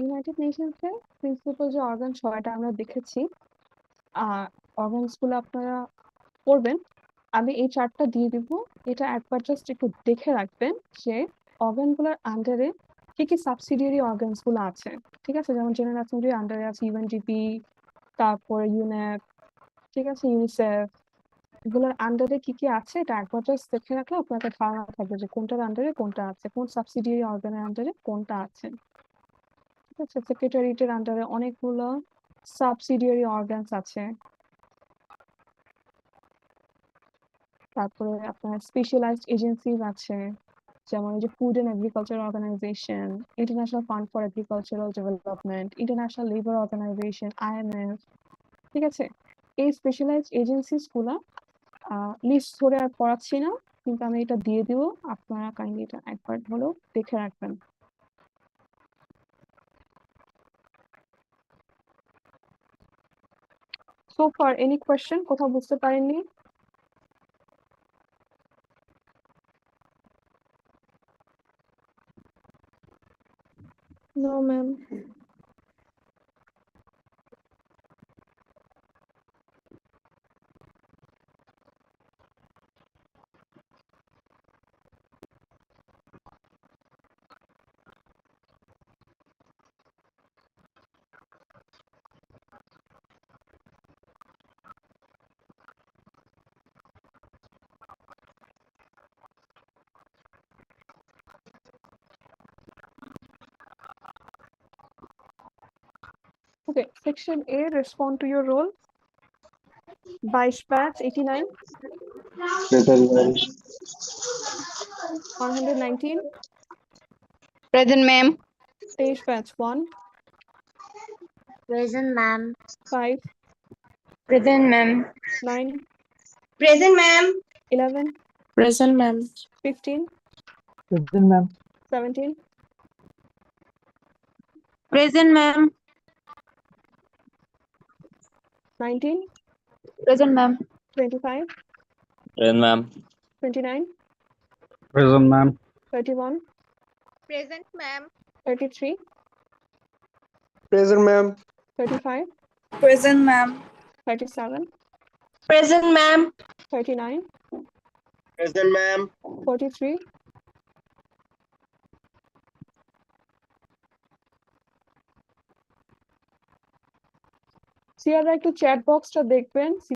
ইউনাইটেড নেশনসের প্রিন্সিপাল যে অর্গান 6টা আমরা দেখেছি, অর্গানস গুলো আপনারা পড়বেন। আমি এই চার্টটা দিয়ে দিব, এটা একবার জাস্ট একটু দেখে রাখবেন যে অর্গান গুলোর আন্ডারে কি কি সাবসিডিয়ারি অর্গানস গুলো আছে। ঠিক আছে, যেমন জেনারেল অ্যাসেম্বলির আন্ডারে আছে ইউএনডিপি, তারপরে ইউনেপ, ঠিক আছে, ইউনিসেফ। এগুলোর আন্ডারে কি কি আছে এটা একবার জাস্ট দেখে রাখলে আপনার একটা ধারণা থাকবে যে কোনটার আন্ডারে কোনটা আছে, কোন সাবসিডিয়ারি অর্গানের আন্ডারে কোনটা আছে। ঠিক আছে, সেক্রেটারিয়েটের আন্ডারে অনেকগুলো সাবসিডিয়ারি অর্গানস আছে। তারপরে আপনার স্পেশালাইজড এজেন্সিজ আছে, যেমন এই যে food and agriculture organisation, international fund for agricultural development, international labour organisation, IMF. ঠিক আছে, এই স্পেশালাইজড এজেন্সিস গুলা লিস্ট ধরে আর পড়াচ্ছি না, কিন্তু আমি এটা দিয়ে দিব, আপনারা কাইন্ডলি এটা একবার হলেও দেখে রাখবেন। সো ফার এনি কোয়েশ্চেন, কোথাও বুঝতে পারেননি? No ma'am. Okay, section A, respond to your role. 22 batch, 89,
Present, ma'am.
119,
Present, ma'am.
23 batch, 1,
Present, ma'am.
5,
Present, ma'am.
9,
Present, ma'am.
11,
Present, ma'am.
15,
Present, ma'am.
17,
Present, ma'am.
19,
Present, ma'am.
25,
Present, ma'am.
29,
Present, ma'am.
31,
Present, ma'am.
33,
Present, ma'am.
35,
Present, ma'am.
37,
Present, ma'am.
39,
Present, ma'am.
43, সিয়ারা একটু chat বক্সটা দেখবেন।